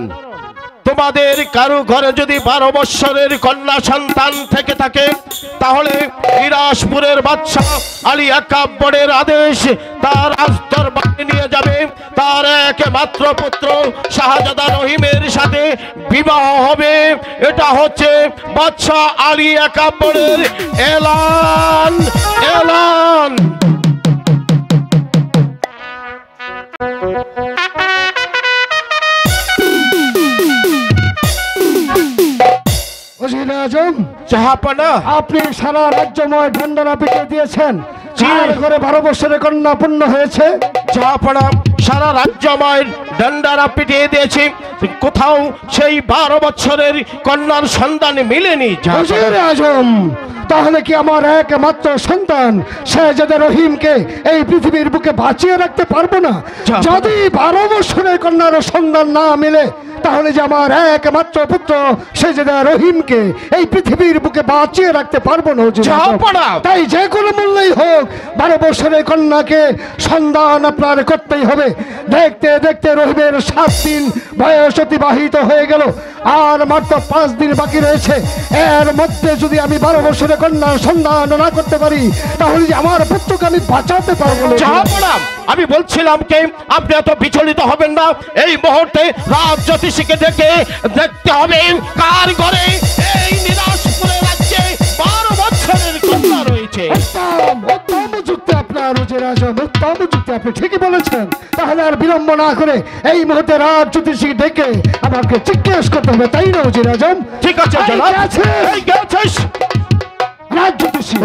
তোমাদের কারো ঘরে যদি 12 বৎসরের কন্যা সন্তান থেকে থাকে, তাহলে নিরাশপুরের বাদশা আলী আকাব্বরের আদেশ তার রাজদরবারে নিয়ে যাবে। তার একমাত্র পুত্র শাহজাদা রহিমের সাথে বিবাহ হবে। এটা হচ্ছে বাদশা আলী আকাব্বরের এলান, এলান। ওজির আজম, জাহাপনা, আপনি সারা রাজ্যময় ঢন্ডনা পিটিয়ে দিয়েছেন। যার ঘরে 12 বছরের কন্যা পূর্ণ হয়েছে, জাহাপনা, সারা রাজ্যময় ডান্ডারা পিটিয়ে দিয়েছি, কোথাও সেই 12 বছরের কন্যার সন্ধান মিলেনি। ওজির আজম, তাহলে কি আমার একমাত্র সন্তান শাহজাদা রহিমকে এই পৃথিবীর বুকে বাঁচিয়ে রাখতে পারবো না? যদি 12 বছরের কন্যার সন্তান না মিলে, তাহলে যে আমার একমাত্র পুত্র শাহজাদা রহিমকে এই পৃথিবীর বুকে বাঁচিয়ে রাখতে পারবো না। ওজির আজম, তাই যে কোনো মূল্যই হোক 12 বছরের কন্যাকে সন্ধান আপনার করতেই হবে। দেখতে দেখতে রহিমের 7 দিন বয়স অতিবাহিত হয়ে গেল, আর মাত্র 5 দিন বাকি রয়েছে। এর মধ্যে যদি আমি 12 বছরের কন্যার সন্ধান না করতে পারি, তাহলে যে আমার পুত্রকে আমি বাঁচাতে পারবো না। জাহাপনা, আমি বলছিলাম কে, আপনি এত বিচলিত হবেন না। এই মুহূর্তে রাজ জ্যোতিষীকে ডেকে দেখতে হবে কার ঘরে এই নিরাশপুরের রাজ্যে 12 বছরের কন্যা রয়েছে। উত্তম যুক্তি আপনার ওজির আজম, উত্তম যুক্তি, আপনি ঠিকই বলেছেন। তাহলে আর বিলম্ব না করে এই মুহূর্তে রাজ জ্যোতিষী ডেকে আমাকে জিজ্ঞেস করতে হবে, তাই না ওজির আজম? ঠিক আছে জনাব। এই গেছিস রাজ জ্যোতিষী।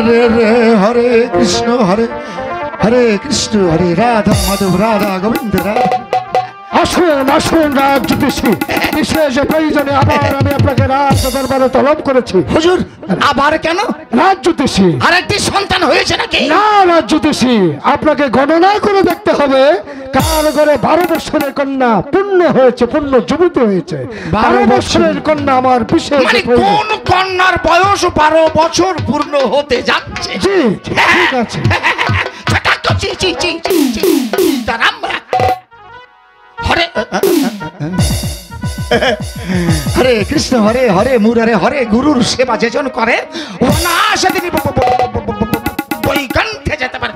হরে রে হরে কৃষ্ণ, হরে হরে কৃষ্ণ, হরে রাধা মাধব, রাধা গোবিন্দ, রাধা। আসুন আসুন রাজ জ্যোতিষী, বিশেষ প্রয়োজনে আবার আমি আপনাকে রাজ দরবারে তলব করেছি। হুজুর, আবার কেন? রাজ জ্যোতিষী, আরেকটি সন্তান হয়েছে নাকি? না রাজ জ্যোতিষী, আপনাকে গণনা করে দেখতে হবে কার ঘরে 12 বছরের কন্যা পূর্ণ হয়েছে, পূর্ণ যুবতী হয়েছে। 12 বছরের কন্যা আমার বিশেষ প্রয়োজন। কোন কন্যার বয়স 12 বছর পূর্ণ হতে যাচ্ছে? জি, ঠিক আছে। হরে হরে কৃষ্ণ, হরে হরে মুরারে, হরে গুরুর সেবা যেজন করে অনায়াসে তিনি বৈকুণ্ঠে যেতে পারে।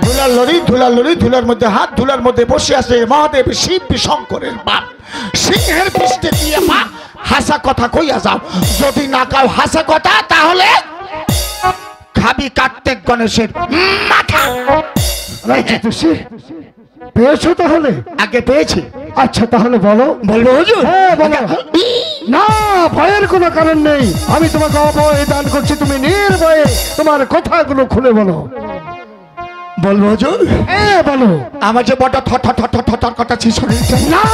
ধুলার লড়ি, ধুলার লড়ি, ধুলার মধ্যে হাত, ধুলার মধ্যে বসে আছে মহাদেব শিব শঙ্করের বাপ। সিংহের পৃষ্ঠে দিয়ে মা হাসা কথা কইয়া যাও। যদি না কাও হাসা কথা, তাহলে খাবি কার্তিক গণেশের মাথা। রাজ জ্যোতিষী, পেয়েছো তাহলে? আগে পেয়েছি। আচ্ছা তাহলে বলো। বলবো হুজুর? হ্যাঁ বলো। না, ভয়ের কোনো কারণ নেই। আমি তোমাকে অভয় দান করছি, তুমি নির্ভয়ে তোমার কথাগুলো খুলে বলো। বলবো হুজুর? হ্যাঁ বলো। আমার যে বড় থর কথা ছিল শরীরটা। না,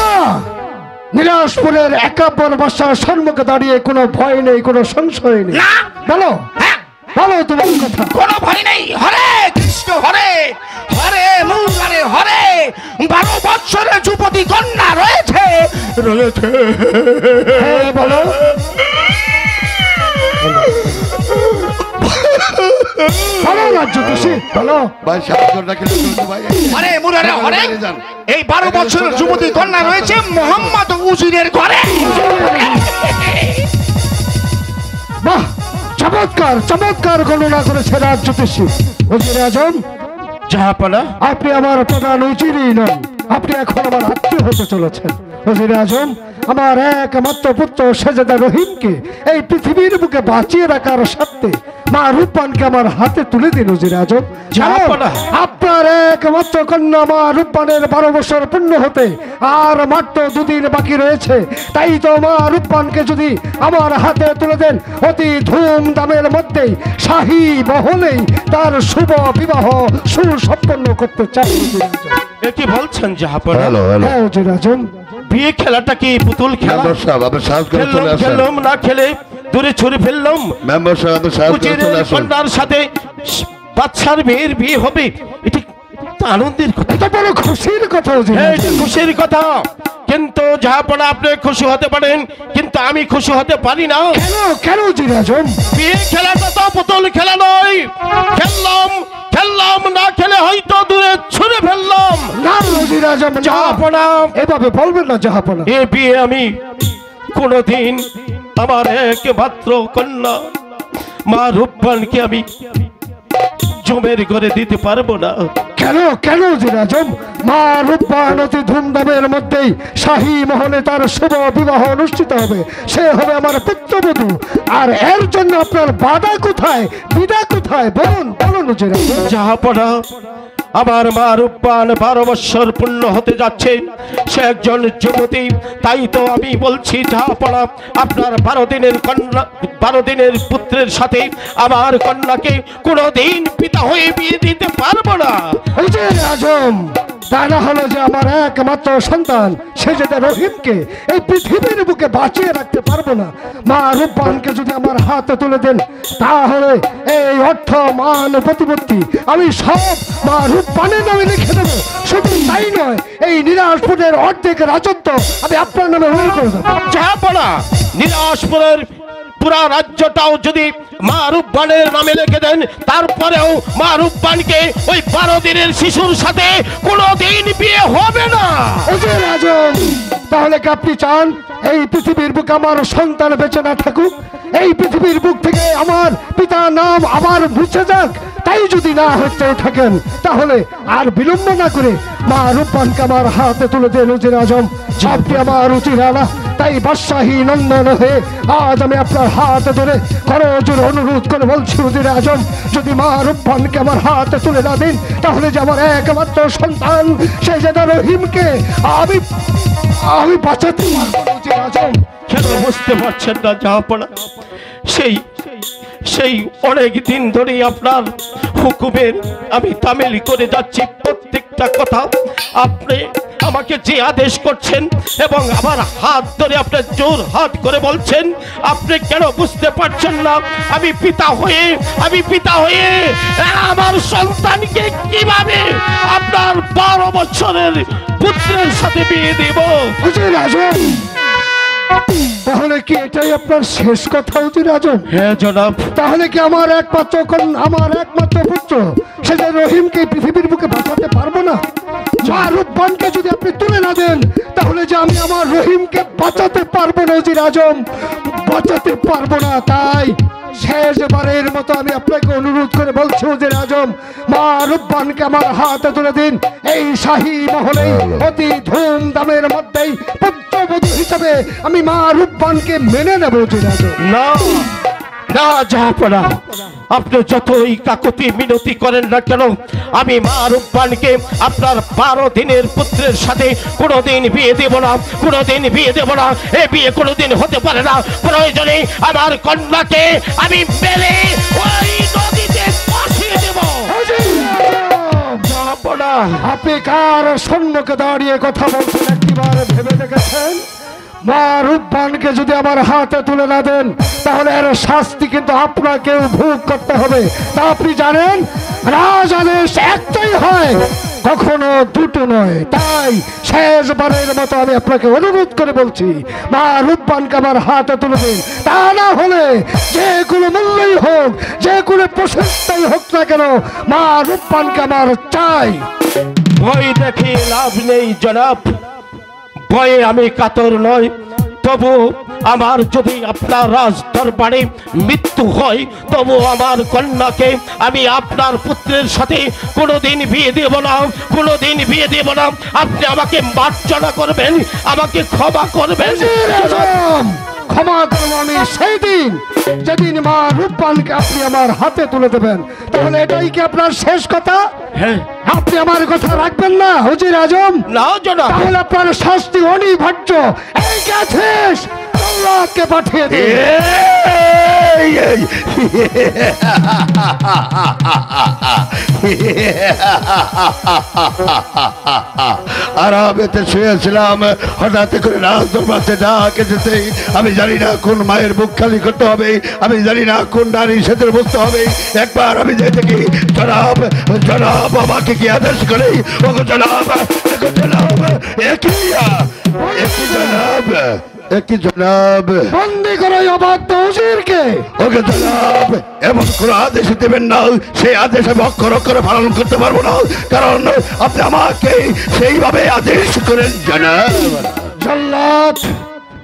নিরাশপুরের একাব্বর বাদশার সম্মুখে দাঁড়িয়ে কোনো ভয় নেই, কোনো সংশয় নেই। না। বলো, হ্যাঁ, বলো তোমার কথা। কোনো ভয় নেই। হরে কৃষ্ণ, হরে হরে মুরারে, হরে 12 বৎসরের যুবতী কন্যা রয়েছে, রয়েছে। হ্যাঁ বলো। বলো রাজ জ্যোতিষী, বলো। ভাই সাহায্যটা খেলে চলতো ভাই। হরে মুরারে, হরে এই 12 বছরের যুবতী কন্যা রয়েছে মোহাম্মদ উজিরের ঘরে। বাহ, চমৎকার চমৎকার গণনা করেছে রাজ জ্যোতিষী। ওজির আজম, জাহাপনা, আপনি আমার প্রধান উজিরই নন, আপনি এখন আমার আত্মীয় হতে চলেছেন। ওজির আজম, আমার একমাত্র পুত্র শেহজাদা রহিমকে এই পৃথিবীর বুকে বাঁচিয়ে রাখার স্বার্থে মা রূপবানকে আমার হাতে তুলে দিন ওজির আজম। আপনার একমাত্র কন্যা মা রূপবানের 12 বছর পূর্ণ হতে আর মাত্র 2 দিন বাকি রয়েছে। তাই তো মা রূপবানকে যদি আমার হাতে তুলে দেন, অতি ধুমধামের মধ্যেই শাহী মহলেই তার শুভ বিবাহ সুসম্পন্ন করতে চাই। কি বলছেন জাহাপনা? হ্যাঁ ওজির আজম, বিয়ে খেলাটা কি পুতুল খেলা? মেম্বার সাহেব আপনি সাহায্য করে চলে আসেন। খেললাম না খেলে দূরে ছুড়ে ফেললাম। মেম্বার সাহেব আপনি সাহায্য করে চলে আসেন। কন্যার সাথে বাচ্চার মেয়ের বিয়ে হবে, এটি তো আনন্দের কথা, এটা বড় খুশির কথা ওজির হ্যাঁ আজম। এটা খুশির কথা। কিন্তু জাহাপনা আপনি খুশি হতে পারেন, কিন্তু আমি খুশি হতে পারি না। কেন কেন ওজির আজম? বিয়ে খেলাটা তো পুতুল খেলা নয়। খেললাম না খেলে হয়তো দূরে ছুড়ে ফেললাম। না ওজির আজম, না। জাহাপনা এভাবে বলবেন না জাহাপনা। এ বিয়ে আমি কোনদিন আমার একমাত্র কন্যা মা রূপবানকে আমি জমের ঘরে দিতে পারবো না। কেন কেন ওজির আজম? মা রূপবান অতি ধুমধামের মধ্যেই শাহী মহলে তার শুভ বিবাহ অনুষ্ঠিত হবে। সে হবে আমার পুত্রবধূ। আর এর জন্য আপনার বাধা কোথায়, বিধা কোথায়? বলুন বলুন ওজির আজম। জাহাপনা, আমার মা রূপবান 12 বৎসর পূর্ণ হতে যাচ্ছে। সে একজন যুবতী। তাই তো আমি বলছি জাহাপনা, আপনার 12 দিনের কন্যা, 12 দিনের পুত্রের সাথে আমার কন্যাকে কোনোদিন পিতা হয়ে বিয়ে দিতে পারবো না। ওজির আজম, তা না হলো যে আমার একমাত্র সন্তান শেহজাদা রহিমকে এই পৃথিবীর বুকে বাঁচিয়ে রাখতে পারবো না। মা রূপবানকে যদি আমার হাতে তুলে দেন, তাহলে এই অর্থ মান প্রতিপত্তি আমি সব মা রূপবানের নামে লিখে দেবো। শুধু তাই নয়, এই নিরাজপুরের অর্ধেক রাজত্ব আমি আপনার নামে উল্লেখ করে দেবো। জাহাপনা, নিরাজপুরের পুরা রাজ্যটাও যদি মা রূপবানের নামে লিখে দেন, তারপরেও মা রূপবানকে ওই 12 দিনের শিশুর সাথে কোনোদিন বিয়ে হবে না। ওজির আজম, তাহলে কি আপনি চান এই পৃথিবীর বুকে আমার সন্তান বেঁচে না থাকুক? এই পৃথিবীর বুক থেকে আমার পিতার নাম আবার মুছে যাক? তাই যদি না হতে থাকেন, তাহলে আর বিলম্ব না করে মা রূপবানকে আমার হাতে তুলে দেন ওজির আজম। আপনি আমার উচিত আলা। তাই বাদশাহী নন্দন হয়ে আজ আমি আপনার হাতে ধরে করজোড়ে অনুরোধ করে বলছি ওজির আজম, যদি মা রূপবানকে আমার হাতে তুলে না দিন, তাহলে যে আমার একমাত্র সন্তান শেহজাদা রহিমকে আমি বাঁচাতে পারবো না ওজির আজম। কেন বুঝতে পারছেন না জাহাপনা? সেই অনেক দিন ধরে আপনার হুকুমের আমি তামিল করে যাচ্ছি প্রত্যেকটা কথা। আপনি আমাকে যে আদেশ করছেন এবং আমার হাত ধরে আপনার জোর হাত করে বলছেন, আপনি কেন বুঝতে পারছেন না? আমি পিতা হয়ে আমার সন্তানকে কিভাবে আপনার 12 বছরের পুত্রের সাথে বিয়ে দেব? ওজির আজম, তাহলে কি এটাই আপনার শেষ কথা ওজির আজম? হ্যাঁ জনাব। তাহলে কি আমার একমাত্র পুত্র শেহজাদা রহিমকে পৃথিবীর বুকে বাঁচাতে পারবো না? মা রূপবানকে যদি আপনি তুলে না দেন, তাহলে যে আমি আমার রহিমকে বাঁচাতে পারবো না ওজির আজম, বাঁচাতে পারবো না। তাই শেষবারের মতো আমি আপনাকে অনুরোধ করে বলছি ওজির আজম, মা রূপবানকে আমার হাতে তুলে দিন। এই শাহী মহলে অতি ধুমধামের মধ্যেই পুত্রবধূ হিসাবে আমি মা রূপবানকে মেনে নেব ওজির আজম। না না জাহাপনা, আপনি যতই কাকুতি মিনতি করেন না কেন, আমি মা রূপবানকে আপনার 12 দিনের পুত্রের সাথে কোনোদিন বিয়ে দেব না, কোনোদিন বিয়ে দেব না। এ বিয়ে কোনোদিন হতে পারে না। প্রয়োজনে আমার কন্যাকে আমি মেরে ওই নদীতে ভাসিয়ে দেব। জাহাপনা, আপনি কার সম্মুখে দাঁড়িয়ে কথা বলছেন একটিবার ভেবে দেখেছেন? মা রূপবানকে যদি আমার হাতে তুলে না দেন, তাহলে এর শাস্তি কিন্তু আপনাকেও ভোগ করতে হবে। তা আপনি জানেন, রাজ আদেশ একটাই হয়, কখনো দুটো নয়। তাই শেষবারের মতো আমি আপনাকে অনুরোধ করে বলছি, মা রূপবানকে আমার হাতে তুলে দিন। তা না হলে যে কোনো মূল্যই হোক, যে কোনো প্রশস্তাই হোক না কেন, মা রূপবানকে আমার চাই। ভয় দেখে লাভ নেই জনাব, ভয়ে আমি কাতর নয়। তবু আমার যদি আপনার রাজ দরবারে মৃত্যু হয় তবু আমার কন্যাকে আমি আপনার পুত্রের সাথে কোনোদিন বিয়ে দেব না, কোনোদিন বিয়ে দেব না। আপনি আমাকে মার্জনা করবেন, আমাকে ক্ষমা করবেন। ক্ষমা করবো আমি সেই দিন যেদিন মা রূপবানকে আপনি আমার হাতে তুলে দেবেন। তাহলে এটাই কি আপনার শেষ কথা? হ্যাঁ। আপনি আমার কথা রাখবেন না হুজুর আজম? না জনাব। তাহলে আপনার শাস্তি অনিবার্য। এই গেছিস আল্লাহকে পাঠিয়ে দে। আরামেতে শুয়েছিলাম, হঠাৎ করে রাজদরবারে ডাকে যেতে আমি জানি না কোন মায়ের বুক খালি করতে হবে, আমি জানি না কোন নারী সেতুর বসতে হবে। একবার আমি যে দেখি জনাব জনাব আমাকে কি আদেশ করে, ওগো জনাব ওগো জনাব একই জনাব একই জনাব বন্দি করে অবাধ্য হুজুরকে। ওকে জনাব এমন কোনো আদেশ দেবেন না, সেই আদেশ আমি অক্ষর অক্ষরে পালন করতে পারবো না, কারণ আপনি আমাকে সেইভাবে আদেশ করেন জনাব। জল্লাদ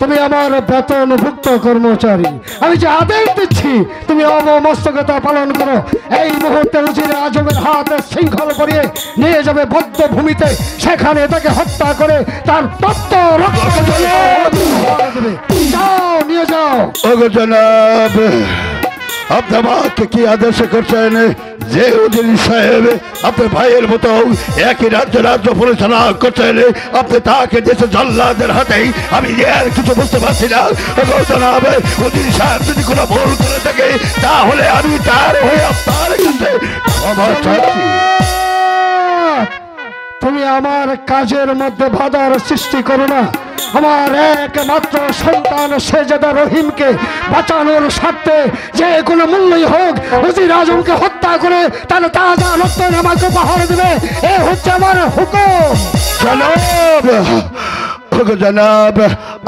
তুমি আমার বেতনভুক্ত কর্মচারী, আমি যে আদেশ দিচ্ছি তুমি অবমস্তকতা পালন করো। এই মুহূর্তে হুজুর আজমের হাতে শৃঙ্খল পরিয়ে নিয়ে যাবে বদ্ধ ভূমিতে, সেখানে তাকে হত্যা করে তার তত্ত্ব রক্ত দেবে। যাও নিয়ে যাও। ওগো জনাব আপনি আমাকে কি আদেশ করছেন? যে উজির সাহেব আপনার ভাইয়ের মতো একই রাজ্য পরিচালনা করছেন, আপনি তাকে দেশে জল্লাদের হাতেই আমি আর কিছু বুঝতে পারছি না। ওগো জনাব উজির সাহেব যদি কোনো ভুল করে থাকে তাহলে আমি তার হয়ে আপনার কাছে ক্ষমা চাচ্ছি। তুমি আমার কাজের মধ্যে বাধার সৃষ্টি করো না। আমার একমাত্র সন্তান শেহজাদা রহিমকে বাঁচানোর স্বার্থে যে কোনো মূল্যই হোক হুজুর আজমকে হত্যা করে তাহলে তাজা রক্ত আমাকে উপহার দেবে, এ হচ্ছে আমার হুকুম। জনাব ওগো জনাব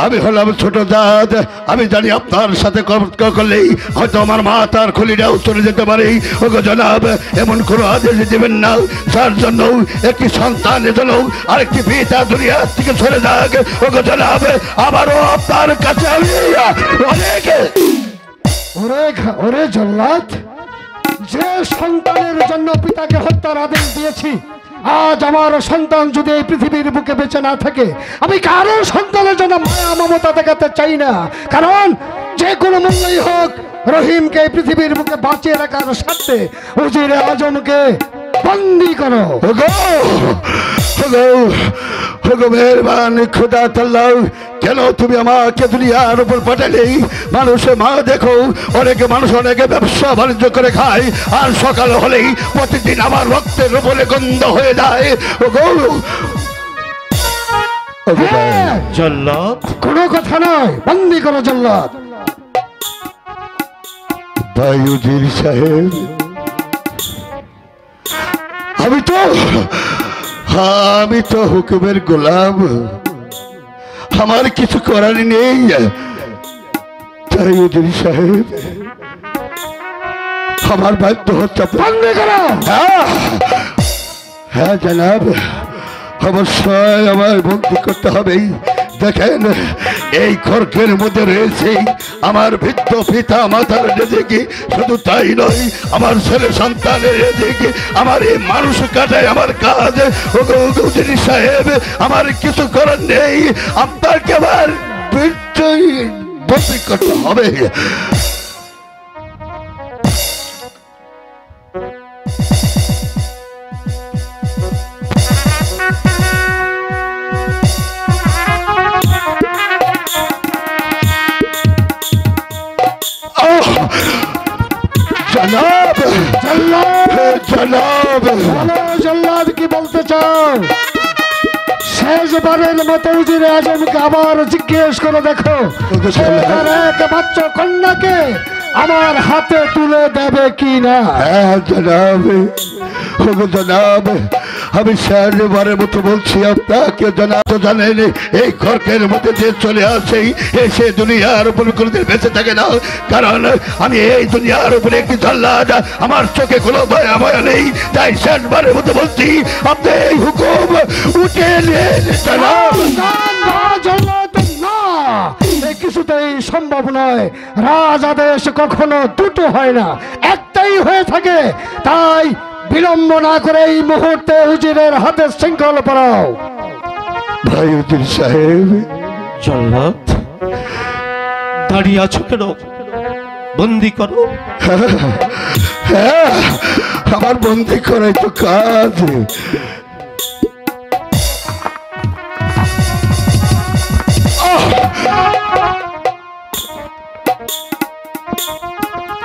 আমি হলাম ছোট জাত, আমি জানি আপনার সাথে করলেই হয়তো আমার মা তার খুলিটাও চলে যেতে পারে। ওগো জনাব এমন কোনো আদেশ দেবেন না যার জন্য একটি সন্তানের জন্য আরেকটি পিতা দুনিয়া থেকে চলে যাক। ওগো জনাব আবারও আপনার কাছে আমি ওরে জল্লাদ, যে সন্তানের জন্য পিতাকে হত্যার আদেশ দিয়েছি, আজ আমার সন্তান যদি এই পৃথিবীর বুকে বেঁচে না থাকে আমি কারো সন্তানের জন্য মায়া মমতা দেখাতে চাই না, কারণ যে কোনো মূল্যই হোক রহিমকে এই পৃথিবীর বুকে বাঁচিয়ে রাখার স্বার্থে হুজুর আজমকে বন্দি করো। মেহরবান খোদা তাআলা, কেন তুমি আমাকে দুনিয়ার উপর পাঠালে? মানুষে মা দেখো অনেকে মানুষ অনেকে ব্যবসা বাণিজ্য করে খায়, আর সকাল হলেই প্রতিদিন আমার রক্তের উপরে গন্ধ হয়ে যায়। জল্লাদ কোনো কথা নয়, বন্দি করো জল্লাদ। বায়ুজির সাহেব আমি তো হুকুমের গোলাম, আমার কিছু করার নেই। বায়ুজির সাহেব আমার বাধ্য হচ্ছে। হ্যাঁ জনাব অবশ্যই আমার বন্দি করতে হবে। দেখেন এই খড়কের মধ্যে রয়েছে আমার বৃদ্ধ পিতা মাতার রেজেকে, শুধু তাই নয় আমার ছেলে সন্তানের রেজেকে, আমার এই মানুষ কাটায় আমার কাজ। হুজুর সাহেব আমার কিছু করার নেই, আপনাকে আমার বন্দি করতে হবে। জনাব জনাব জল্লাদ কি বলতে চাও? শেষবারের মতো হুজুর আজমকে আবার জিজ্ঞেস করে দেখো, তার একমাত্র কন্যাকে আমার হাতে তুলে দেবে কি না? হ্যাঁ জনাব জনাব আমি শেষবারের মতো বলছি আপনাকে। জনাব তো জানেন এই খড়কের মধ্যে যে চলে আসে সে দুনিয়ার উপর কোনোদিন বেঁচে থাকে না, কারণ আমি এই দুনিয়ার উপরে একটি জল্লাদ, আমার চোখে কোনো ভয়া ভয়া নেই। তাই শেষবারের মতো বলছি আপনি এই হুকুম উঠে নেন জনাব। জল্লাদ না, এই কিছুতেই সম্ভব নয়। রাজ আদেশ কখনো দুটো হয় না, একটাই হয়ে থাকে। তাই বিলম্ব না করে এই মুহূর্তে উজিরের হাতে শৃঙ্খল পরাও। ভাই উজির সাহেব। জল্লাদ, দাঁড়িয়ে আছো কেন? বন্দি করো। হ্যাঁ, আমার বন্দি করাই তো কাজ।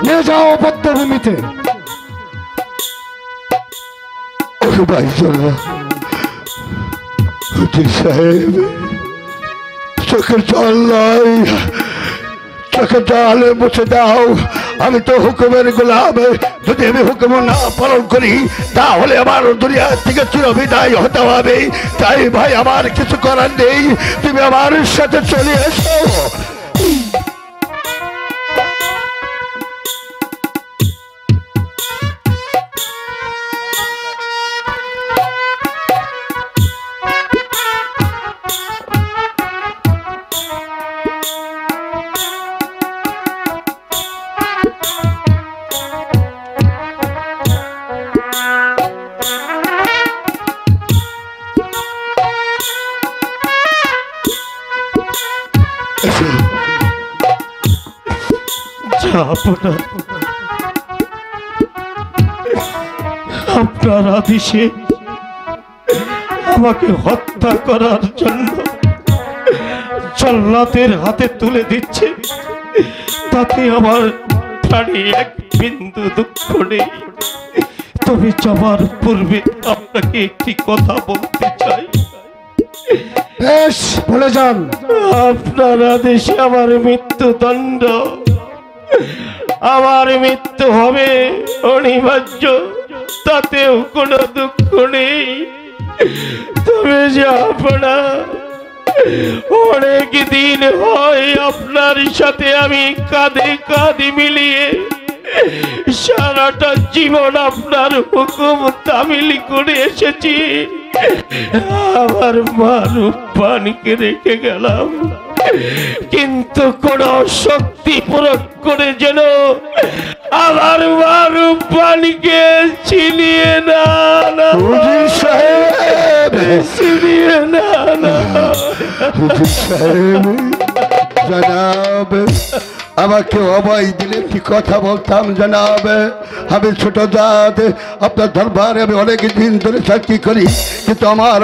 নিয়ে যাও বদ্ধভূমিতে। ভাই উজির সাহেব, চোখের জল নয়, চোখের জলে মুছে দাও। আমি তো হুকুমের গোলাম, যদি আমি হুকুম না পালন করি তাহলে আমার দুনিয়া থেকে চিরবিদায় হতে হবে। তাই ভাই আমার কিছু করার নেই, তুমি আমার সাথে চলে এসো। আপনার আদেশে আমাকে হত্যা করার জন্য জল্লাদের হাতে তুলে দিচ্ছে, তাতে আমার প্রাণে এক বিন্দু দুঃখ নেই। তবে যাবার পূর্বে আপনাকে একটি কথা বলতে চাই। বেশ, বলে যান। আপনার আদেশে আমার মৃত্যুদণ্ড, আমার মৃত্যু হবে অনিবার্য, তাতেও কোনো দুঃখ নেই। তবে যাপনা, অনেক দিন হয় আপনার সাথে আমি কাঁধে কাঁধ মিলিয়ে সারাটা জীবন আপনার হুকুম তামিল করে এসেছি। আমার মা রূপবানকে রেখে গেলাম, কিন্তু কোন শক্তি প্রয়োগ করে যেন আমার মা রূপবানকে ছিনিয়ে না উজির সাহেব, ছিনিয়ে না উজির সাহেব জনাব, আমাকে অভয় দিলে কি কথা বলতাম জনাব। আমি ছোট জাত, আপনার দরবারে আমি অনেক দিন ধরে চাকরি করি, কিন্তু আমার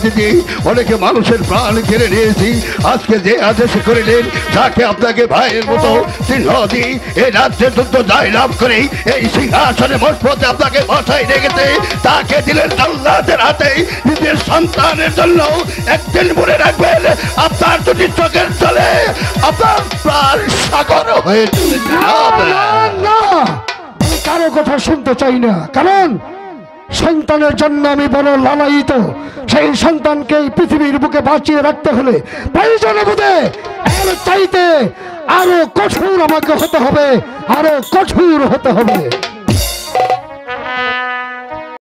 দিদি অনেকে মানুষের প্রাণ কেড়ে নিয়েছি। আজকে যে আদেশ করিলেন তাকে আপনাকে ভাইয়ের মতো চিহ্ন দিই, এই রাজ্যের যুদ্ধ জয় লাভ করে এই সিংহাসনে মজবুতে আপনাকে বসাই রেখেছে, তাকে দিলেন জল্লাদের হাতে নিজের সন্তানের জন্য। একদিন মনে রাখবেন, আপনার যদি চোখের চলে আপনার প্রাণ সাগর হয়ে চলে যাবে। না, আমি কারো কথা শুনতে চাই না, কারণ সন্তানের জন্য আমি বড় লালায়িত। সেই সন্তানকে এই পৃথিবীর বুকে বাঁচিয়ে রাখতে হলে প্রয়োজনে বোধে এর চাইতে আরো কঠোর আমাকে হতে হবে, আরো কঠোর হতে হবে।